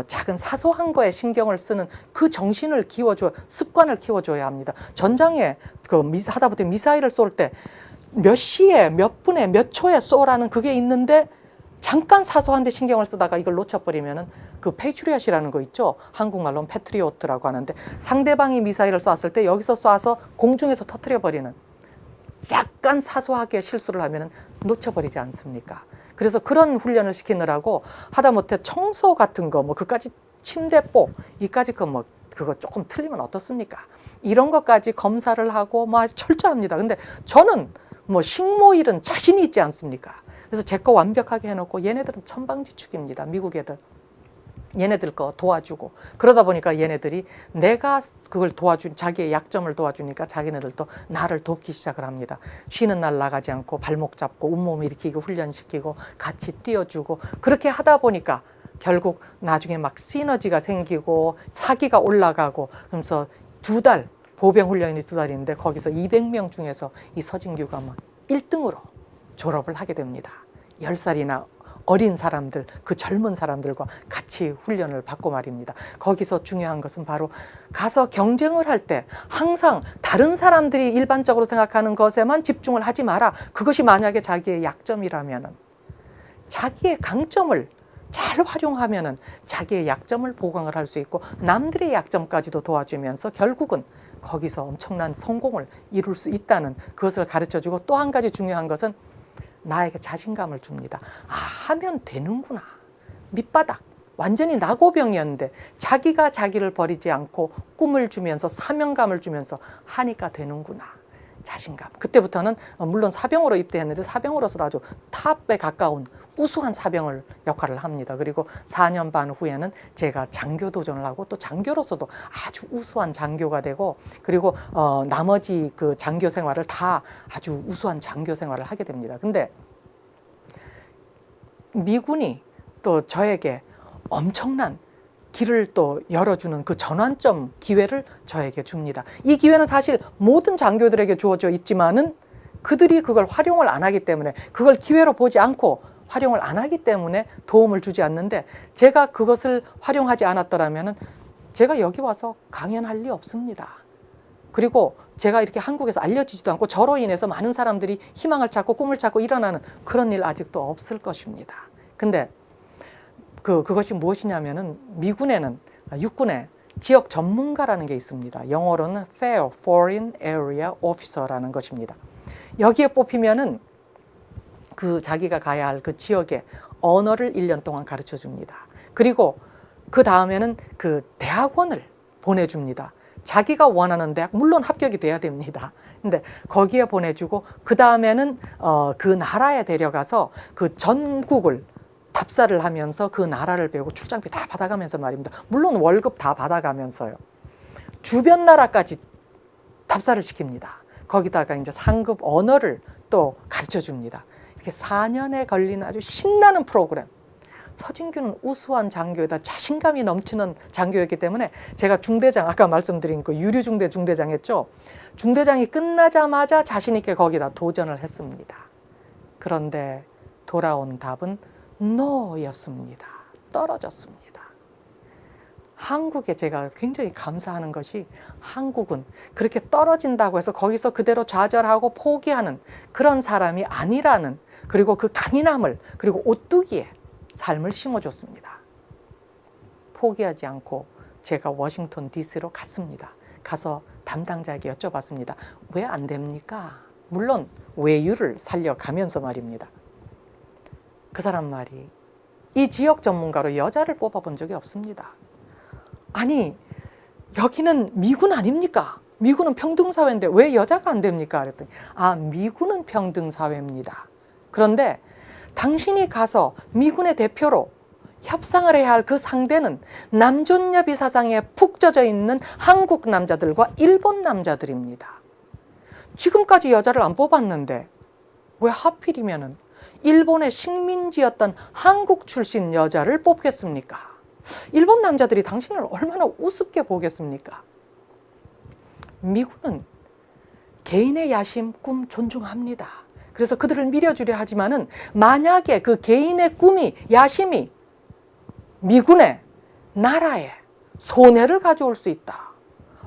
작은 사소한 거에 신경을 쓰는 그 정신을 키워줘, 습관을 키워줘야 합니다. 전장에 하다못해 미사일을 쏠 때 몇 시에, 몇 분에, 몇 초에 쏘라는 그게 있는데 잠깐 사소한 데 신경을 쓰다가 이걸 놓쳐버리면은 그 페이트리엇이라는 거 있죠. 한국말로는 패트리오트라고 하는데, 상대방이 미사일을 쐈을 때 여기서 쏴서 공중에서 터뜨려버리는, 약간 사소하게 실수를 하면은 놓쳐버리지 않습니까? 그래서 그런 훈련을 시키느라고 하다못해 청소 같은 거, 뭐 그까지 침대뽀, 이까지 그거 조금 틀리면 어떻습니까? 이런 것까지 검사를 하고 뭐 아주 철저합니다. 근데 저는 뭐 식모일은 자신이 있지 않습니까? 그래서 제 거 완벽하게 해놓고, 얘네들은 천방지축입니다. 미국 애들. 얘네들 거 도와주고, 그러다 보니까 얘네들이 내가 그걸 자기의 약점을 도와주니까 자기네들도 나를 돕기 시작을 합니다. 쉬는 날 나가지 않고 발목 잡고 온몸 일으키고 훈련시키고 같이 뛰어주고, 그렇게 하다 보니까 결국 나중에 막 시너지가 생기고 사기가 올라가고, 그러면서 2달, 보병 훈련이 2달인데 거기서 200명 중에서 이 서진규가 막 1등으로 졸업을 하게 됩니다. 10살이나 어린 사람들, 그 젊은 사람들과 같이 훈련을 받고 말입니다. 거기서 중요한 것은 바로 가서 경쟁을 할 때 항상 다른 사람들이 일반적으로 생각하는 것에만 집중을 하지 마라. 그것이 만약에 자기의 약점이라면은, 자기의 강점을 잘 활용하면은 자기의 약점을 보강을 할 수 있고, 남들의 약점까지도 도와주면서 결국은 거기서 엄청난 성공을 이룰 수 있다는 그것을 가르쳐주고, 또 한 가지 중요한 것은 나에게 자신감을 줍니다. 아, 하면 되는구나. 밑바닥, 완전히 나고병이었는데 자기가 자기를 버리지 않고 꿈을 주면서 사명감을 주면서 하니까 되는구나. 자신감. 그때부터는 물론 사병으로 입대했는데 사병으로서도 아주 탑에 가까운 우수한 사병을 역할을 합니다. 그리고 4년 반 후에는 제가 장교 도전을 하고, 또 장교로서도 아주 우수한 장교가 되고, 그리고 나머지 그 장교 생활을 다 아주 우수한 장교 생활을 하게 됩니다. 근데 미군이 또 저에게 엄청난 길을 또 열어주는 그 전환점 기회를 저에게 줍니다. 이 기회는 사실 모든 장교들에게 주어져 있지만은 그들이 그걸 활용을 안 하기 때문에, 그걸 기회로 보지 않고 활용을 안 하기 때문에 도움을 주지 않는데, 제가 그것을 활용하지 않았더라면은 제가 여기 와서 강연할 리 없습니다. 그리고 제가 이렇게 한국에서 알려지지도 않고 저로 인해서 많은 사람들이 희망을 찾고 꿈을 찾고 일어나는 그런 일 아직도 없을 것입니다. 근데 그것이 무엇이냐면은, 미군에는, 육군에 지역 전문가라는 게 있습니다. 영어로는 FAO, Foreign Area Officer라는 것입니다. 여기에 뽑히면은 그 자기가 가야 할 그 지역의 언어를 1년 동안 가르쳐 줍니다. 그리고 그 다음에는 그 대학원을 보내줍니다. 자기가 원하는 대학, 물론 합격이 돼야 됩니다. 근데 거기에 보내주고, 그 다음에는 그 나라에 데려가서 그 전국을 답사를 하면서 그 나라를 배우고 출장비 다 받아가면서 말입니다. 물론 월급 다 받아가면서요. 주변 나라까지 답사를 시킵니다. 거기다가 이제 상급 언어를 또 가르쳐 줍니다. 이렇게 4년에 걸리는 아주 신나는 프로그램. 서진규는 우수한 장교이다, 자신감이 넘치는 장교였기 때문에 제가 중대장, 아까 말씀드린 그 유류중대 중대장 했죠. 중대장이 끝나자마자 자신 있게 거기다 도전을 했습니다. 그런데 돌아온 답은 NO였습니다. 떨어졌습니다. 한국에 제가 굉장히 감사하는 것이, 한국은 그렇게 떨어진다고 해서 거기서 그대로 좌절하고 포기하는 그런 사람이 아니라는, 그리고 그 강인함을, 그리고 오뚜기에 삶을 심어줬습니다. 포기하지 않고 제가 워싱턴 DC로 갔습니다. 가서 담당자에게 여쭤봤습니다. 왜 안 됩니까? 물론 외유를 살려가면서 말입니다. 그 사람 말이 이 지역 전문가로 여자를 뽑아본 적이 없습니다. 아니 여기는 미군 아닙니까? 미군은 평등사회인데 왜 여자가 안 됩니까? 그랬더니 미군은 평등사회입니다. 그런데 당신이 가서 미군의 대표로 협상을 해야 할 그 상대는 남존여비 사상에 푹 젖어 있는 한국 남자들과 일본 남자들입니다. 지금까지 여자를 안 뽑았는데 왜 하필이면은 일본의 식민지였던 한국 출신 여자를 뽑겠습니까? 일본 남자들이 당신을 얼마나 우습게 보겠습니까? 미군은 개인의 야심, 꿈 존중합니다. 그래서 그들을 밀어주려 하지만은 만약에 그 개인의 꿈이, 야심이 미군의, 나라에 손해를 가져올 수 있다.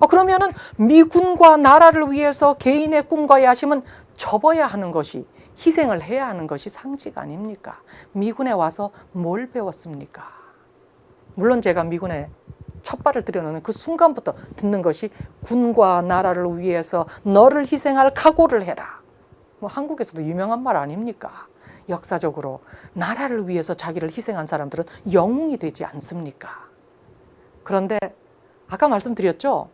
그러면은 미군과 나라를 위해서 개인의 꿈과 야심은 접어야 하는 것이, 희생을 해야 하는 것이 상식 아닙니까? 미군에 와서 뭘 배웠습니까? 물론 제가 미군에 첫 발을 들여놓는 그 순간부터 듣는 것이 군과 나라를 위해서 너를 희생할 각오를 해라. 한국에서도 유명한 말 아닙니까? 역사적으로 나라를 위해서 자기를 희생한 사람들은 영웅이 되지 않습니까? 그런데 아까 말씀드렸죠?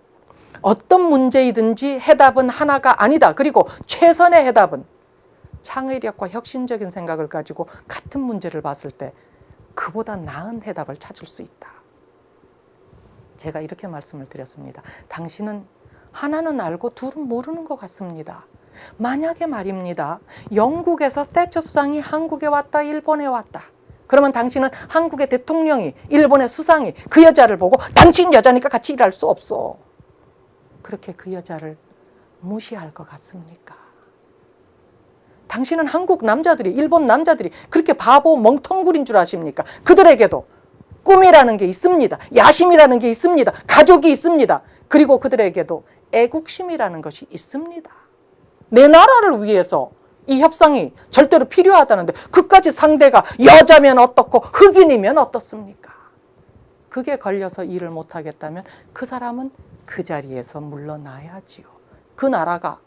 어떤 문제이든지 해답은 하나가 아니다. 그리고 최선의 해답은 창의력과 혁신적인 생각을 가지고 같은 문제를 봤을 때 그보다 나은 해답을 찾을 수 있다. 제가 이렇게 말씀을 드렸습니다. 당신은 하나는 알고 둘은 모르는 것 같습니다. 만약에 말입니다. 영국에서 태처 수상이 한국에 왔다, 일본에 왔다. 그러면 당신은 한국의 대통령이, 일본의 수상이 그 여자를 보고 당신 여자니까 같이 일할 수 없어. 그렇게 그 여자를 무시할 것 같습니까? 당신은 한국 남자들이, 일본 남자들이 그렇게 바보 멍텅구리인 줄 아십니까? 그들에게도 꿈이라는 게 있습니다. 야심이라는 게 있습니다. 가족이 있습니다. 그리고 그들에게도 애국심이라는 것이 있습니다. 내 나라를 위해서 이 협상이 절대로 필요하다는데 그까지 상대가 여자면 어떻고 흑인이면 어떻습니까? 그게 걸려서 일을 못하겠다면 그 사람은 그 자리에서 물러나야지요. 그 나라가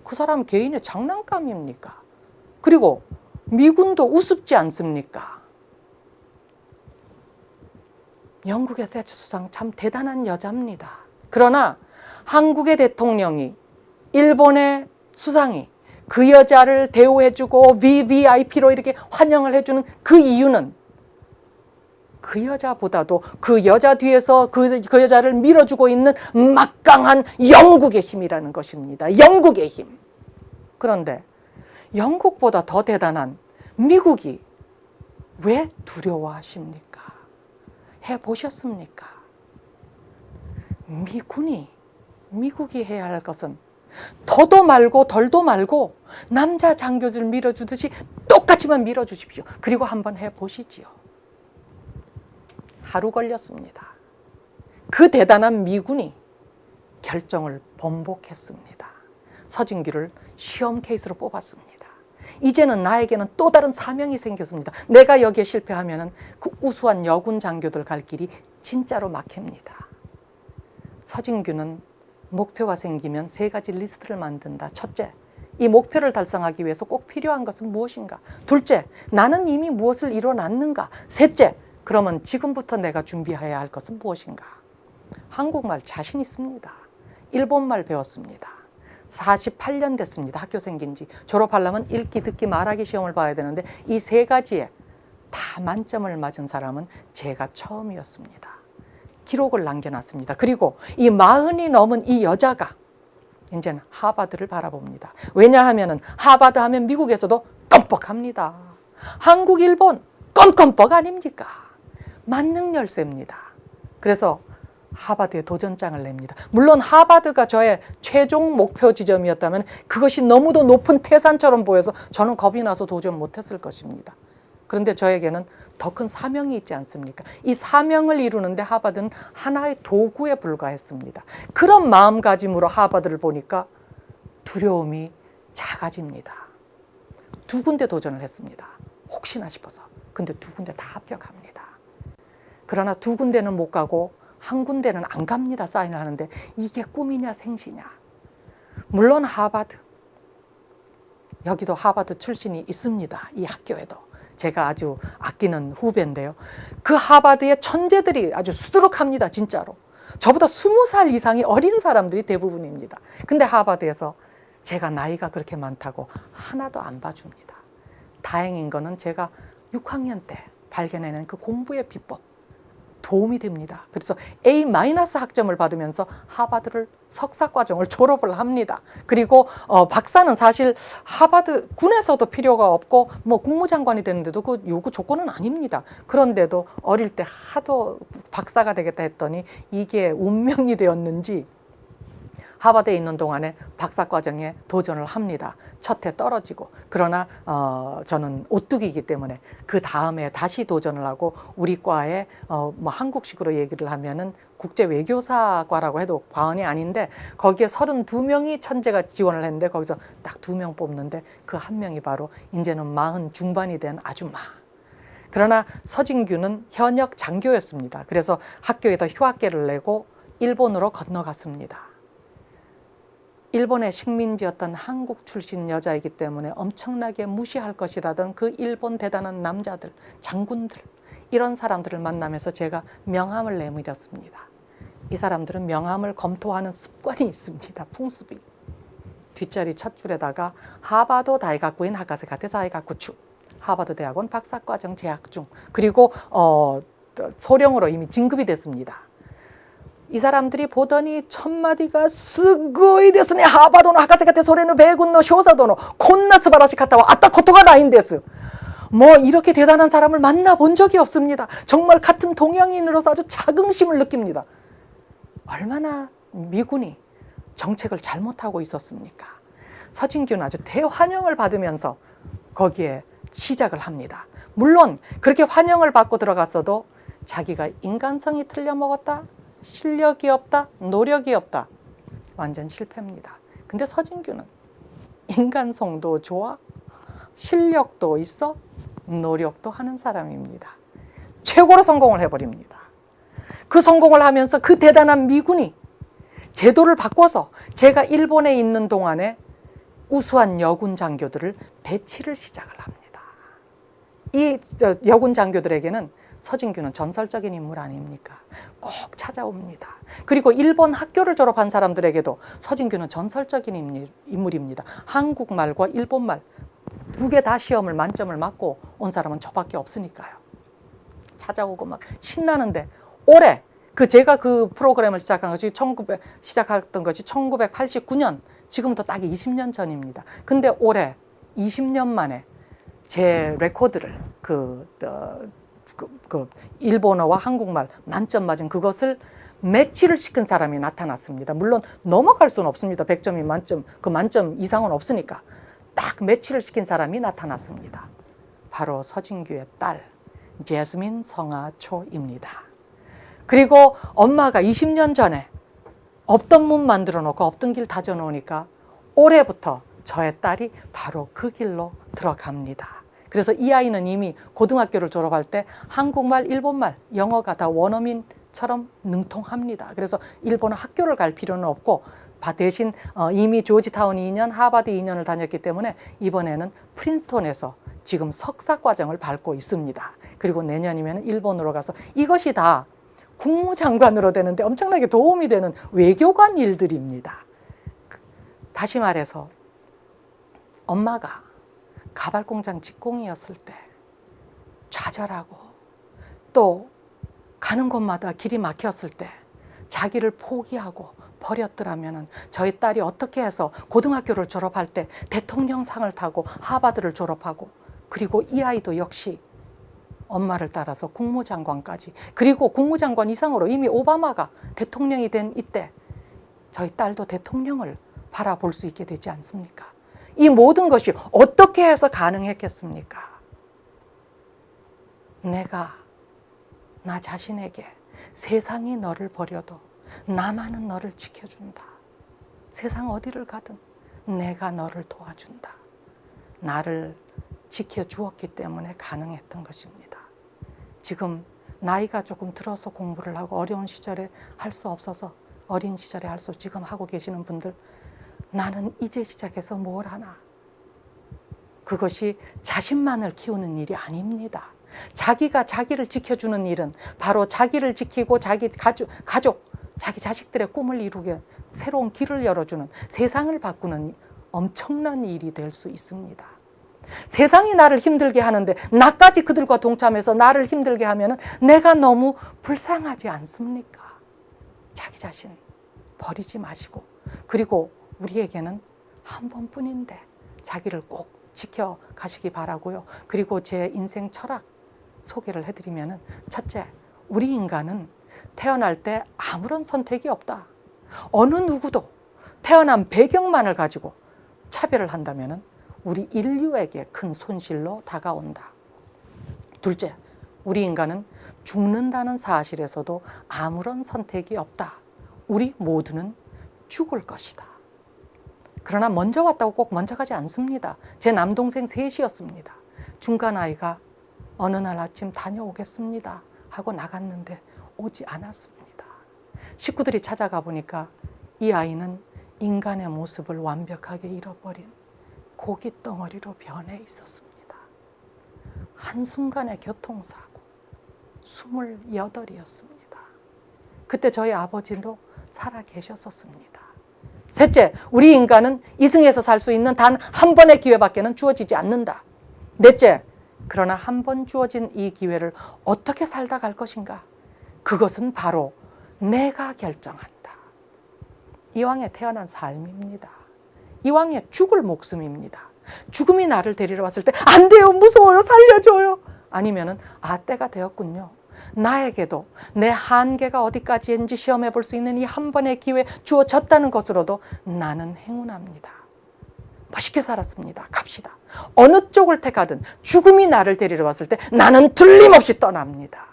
그 사람 개인의 장난감입니까? 그리고 미군도 우습지 않습니까? 영국의 태처 수상 참 대단한 여자입니다. 그러나 한국의 대통령이, 일본의 수상이 그 여자를 대우해주고 VVIP로 이렇게 환영을 해주는 그 이유는 그 여자보다도 그 여자 뒤에서 그 여자를 밀어주고 있는 막강한 영국의 힘이라는 것입니다. 영국의 힘. 그런데 영국보다 더 대단한 미국이 왜 두려워하십니까? 해보셨습니까? 미국이 해야 할 것은 더도 말고 덜도 말고 남자 장교들 밀어주듯이 똑같이만 밀어주십시오. 그리고 한번 해보시지요. 하루 걸렸습니다. 그 대단한 미군이 결정을 번복했습니다. 서진규를 시험 케이스로 뽑았습니다. 이제는 나에게는 또 다른 사명이 생겼습니다. 내가 여기에 실패하면 그 우수한 여군 장교들 갈 길이 진짜로 막힙니다. 서진규는 목표가 생기면 3가지 리스트를 만든다. 첫째, 이 목표를 달성하기 위해서 꼭 필요한 것은 무엇인가? 둘째, 나는 이미 무엇을 이뤄놨는가? 셋째, 그러면 지금부터 내가 준비해야 할 것은 무엇인가? 한국말 자신 있습니다. 일본말 배웠습니다. 48년 됐습니다. 학교 생긴 지. 졸업하려면 읽기, 듣기, 말하기 시험을 봐야 되는데 이 3가지에 다 만점을 맞은 사람은 제가 처음이었습니다. 기록을 남겨놨습니다. 그리고 이 40이 넘은 이 여자가 이제는 하버드를 바라봅니다. 왜냐하면 하버드 하면 미국에서도 껌뻑합니다. 한국, 일본 껌껌뻑 아닙니까? 만능 열쇠입니다. 그래서 하버드에 도전장을 냅니다. 물론 하버드가 저의 최종 목표 지점이었다면 그것이 너무도 높은 태산처럼 보여서 저는 겁이 나서 도전 못했을 것입니다. 그런데 저에게는 더 큰 사명이 있지 않습니까? 이 사명을 이루는데 하버드는 하나의 도구에 불과했습니다. 그런 마음가짐으로 하버드를 보니까 두려움이 작아집니다. 2군데 도전을 했습니다. 혹시나 싶어서. 근데 2군데 다 합격합니다. 그러나 2군데는 못 가고 한 군데는 안 갑니다. 사인을 하는데 이게 꿈이냐 생시냐. 물론 하버드, 여기도 하버드 출신이 있습니다. 이 학교에도. 제가 아주 아끼는 후배인데요. 그 하버드의 천재들이 아주 수두룩합니다. 진짜로. 저보다 20살 이상이 어린 사람들이 대부분입니다. 근데 하버드에서 제가 나이가 그렇게 많다고 하나도 안 봐줍니다. 다행인 거는 제가 6학년 때 발견해낸 그 공부의 비법 도움이 됩니다. 그래서 A- 학점을 받으면서 하버드를 석사과정을 졸업을 합니다. 그리고 박사는 사실 하버드 군에서도 필요가 없고 뭐 국무장관이 되는데도 그 요구 조건은 아닙니다. 그런데도 어릴 때 하도 박사가 되겠다 했더니 이게 운명이 되었는지 하버드에 있는 동안에 박사과정에 도전을 합니다. 첫 해 떨어지고. 그러나 저는 오뚜기이기 때문에 그 다음에 다시 도전을 하고 우리 과에 뭐 한국식으로 얘기를 하면은 국제외교사과라고 해도 과언이 아닌데 거기에 32명이 천재가 지원을 했는데 거기서 딱 2명 뽑는데 그 한 명이 바로 이제는 40 중반이 된 아줌마. 그러나 서진규는 현역 장교였습니다. 그래서 학교에다 휴학계를 내고 일본으로 건너갔습니다. 일본의 식민지였던 한국 출신 여자이기 때문에 엄청나게 무시할 것이라던 그 일본 대단한 남자들, 장군들, 이런 사람들을 만나면서 제가 명함을 내밀었습니다. 이 사람들은 명함을 검토하는 습관이 있습니다. 풍습이. 뒷자리 첫 줄에다가 하버드 다이가쿠인 하카세 가테 사이가쿠추, 하버드 대학원 박사과정 재학 중, 그리고 소령으로 이미 진급이 됐습니다. 이 사람들이 보더니 첫 마디가 스고이 데스네 하바도노 하카세 가테 소레노 배군노 쇼사도노 콘나 스바라시 카타와 아따 코토가 나인데스. 뭐 이렇게 대단한 사람을 만나본 적이 없습니다. 정말 같은 동양인으로서 아주 자긍심을 느낍니다. 얼마나 미군이 정책을 잘못하고 있었습니까? 서진규는 아주 대환영을 받으면서 거기에 시작을 합니다. 물론 그렇게 환영을 받고 들어갔어도 자기가 인간성이 틀려먹었다, 실력이 없다, 노력이 없다, 완전 실패입니다. 근데 서진규는 인간성도 좋아, 실력도 있어, 노력도 하는 사람입니다. 최고로 성공을 해버립니다. 그 성공을 하면서 그 대단한 미군이 제도를 바꿔서 제가 일본에 있는 동안에 우수한 여군 장교들을 배치를 시작을 합니다. 이 여군 장교들에게는 서진규는 전설적인 인물 아닙니까? 꼭 찾아옵니다. 그리고 일본 학교를 졸업한 사람들에게도 서진규는 전설적인 인물입니다. 한국말과 일본말 두 개 다 시험을 만점을 맞고 온 사람은 저밖에 없으니까요. 찾아오고 막 신나는데 올해 제가 그 프로그램을 시작한 것이 시작했던 것이 1989년, 지금부터 딱 20년 전입니다. 근데 올해 20년 만에 제 레코드를 일본어와 한국말 만점 맞은 그것을 매치를 시킨 사람이 나타났습니다. 물론 넘어갈 수는 없습니다. 100점이 만점, 그 만점 이상은 없으니까. 딱 매치를 시킨 사람이 나타났습니다. 바로 서진규의 딸 제스민 성아초입니다. 그리고 엄마가 20년 전에 없던 문 만들어 놓고 없던 길 다져 놓으니까 올해부터 저의 딸이 바로 그 길로 들어갑니다. 그래서 이 아이는 이미 고등학교를 졸업할 때 한국말, 일본말, 영어가 다 원어민처럼 능통합니다. 그래서 일본어 학교를 갈 필요는 없고 대신 이미 조지타운 2년, 하버드 2년을 다녔기 때문에 이번에는 프린스톤에서 지금 석사과정을 밟고 있습니다. 그리고 내년이면 일본으로 가서 이것이 다 국무장관으로 되는데 엄청나게 도움이 되는 외교관 일들입니다. 다시 말해서 엄마가 가발공장 직공이었을 때 좌절하고 또 가는 곳마다 길이 막혔을 때 자기를 포기하고 버렸더라면 저희 딸이 어떻게 해서 고등학교를 졸업할 때 대통령상을 타고 하버드를 졸업하고 그리고 이 아이도 역시 엄마를 따라서 국무장관까지, 그리고 국무장관 이상으로 이미 오바마가 대통령이 된 이때 저희 딸도 대통령을 바라볼 수 있게 되지 않습니까? 이 모든 것이 어떻게 해서 가능했겠습니까? 내가 나 자신에게 세상이 너를 버려도 나만은 너를 지켜준다. 세상 어디를 가든 내가 너를 도와준다. 나를 지켜주었기 때문에 가능했던 것입니다. 지금 나이가 조금 들어서 공부를 하고 어려운 시절에 할 수 없어서 어린 시절에 할 수 지금 하고 계시는 분들, 나는 이제 시작해서 뭘 하나. 그것이 자신만을 키우는 일이 아닙니다. 자기가 자기를 지켜주는 일은 바로 자기를 지키고 자기 가족, 자기 자식들의 꿈을 이루게 새로운 길을 열어주는, 세상을 바꾸는 엄청난 일이 될 수 있습니다. 세상이 나를 힘들게 하는데 나까지 그들과 동참해서 나를 힘들게 하면 내가 너무 불쌍하지 않습니까? 자기 자신 버리지 마시고, 그리고 우리에게는 한 번뿐인데 자기를 꼭 지켜가시기 바라고요. 그리고 제 인생 철학 소개를 해드리면, 첫째, 우리 인간은 태어날 때 아무런 선택이 없다. 어느 누구도 태어난 배경만을 가지고 차별을 한다면 우리 인류에게 큰 손실로 다가온다. 둘째, 우리 인간은 죽는다는 사실에서도 아무런 선택이 없다. 우리 모두는 죽을 것이다. 그러나 먼저 왔다고 꼭 먼저 가지 않습니다. 제 남동생 셋이었습니다. 중간 아이가 어느 날 아침 다녀오겠습니다 하고 나갔는데 오지 않았습니다. 식구들이 찾아가 보니까 이 아이는 인간의 모습을 완벽하게 잃어버린 고기 덩어리로 변해 있었습니다. 한순간의 교통사고, 28이었습니다. 그때 저희 아버지도 살아 계셨었습니다. 셋째, 우리 인간은 이승에서 살 수 있는 단 한 번의 기회밖에는 주어지지 않는다. 넷째, 그러나 한 번 주어진 이 기회를 어떻게 살다 갈 것인가? 그것은 바로 내가 결정한다. 이왕에 태어난 삶입니다. 이왕에 죽을 목숨입니다. 죽음이 나를 데리러 왔을 때 안 돼요, 무서워요, 살려줘요. 아니면은 때가 되었군요. 나에게도 내 한계가 어디까지인지 시험해 볼 수 있는 이 한 번의 기회 주어졌다는 것으로도 나는 행운합니다. 멋있게 살았습니다. 갑시다. 어느 쪽을 택하든 죽음이 나를 데리러 왔을 때 나는 틀림없이 떠납니다.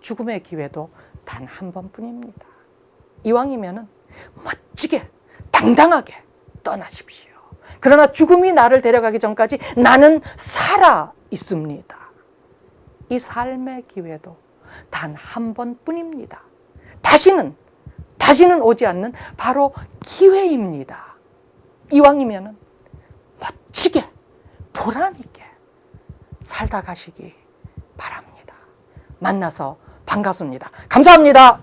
죽음의 기회도 단 한 번뿐입니다. 이왕이면은 멋지게 당당하게 떠나십시오. 그러나 죽음이 나를 데려가기 전까지 나는 살아 있습니다. 이 삶의 기회도 단 한 번뿐입니다. 다시는 오지 않는 바로 기회입니다. 이왕이면은 멋지게 보람 있게 살다 가시기 바랍니다. 만나서 반갑습니다. 감사합니다.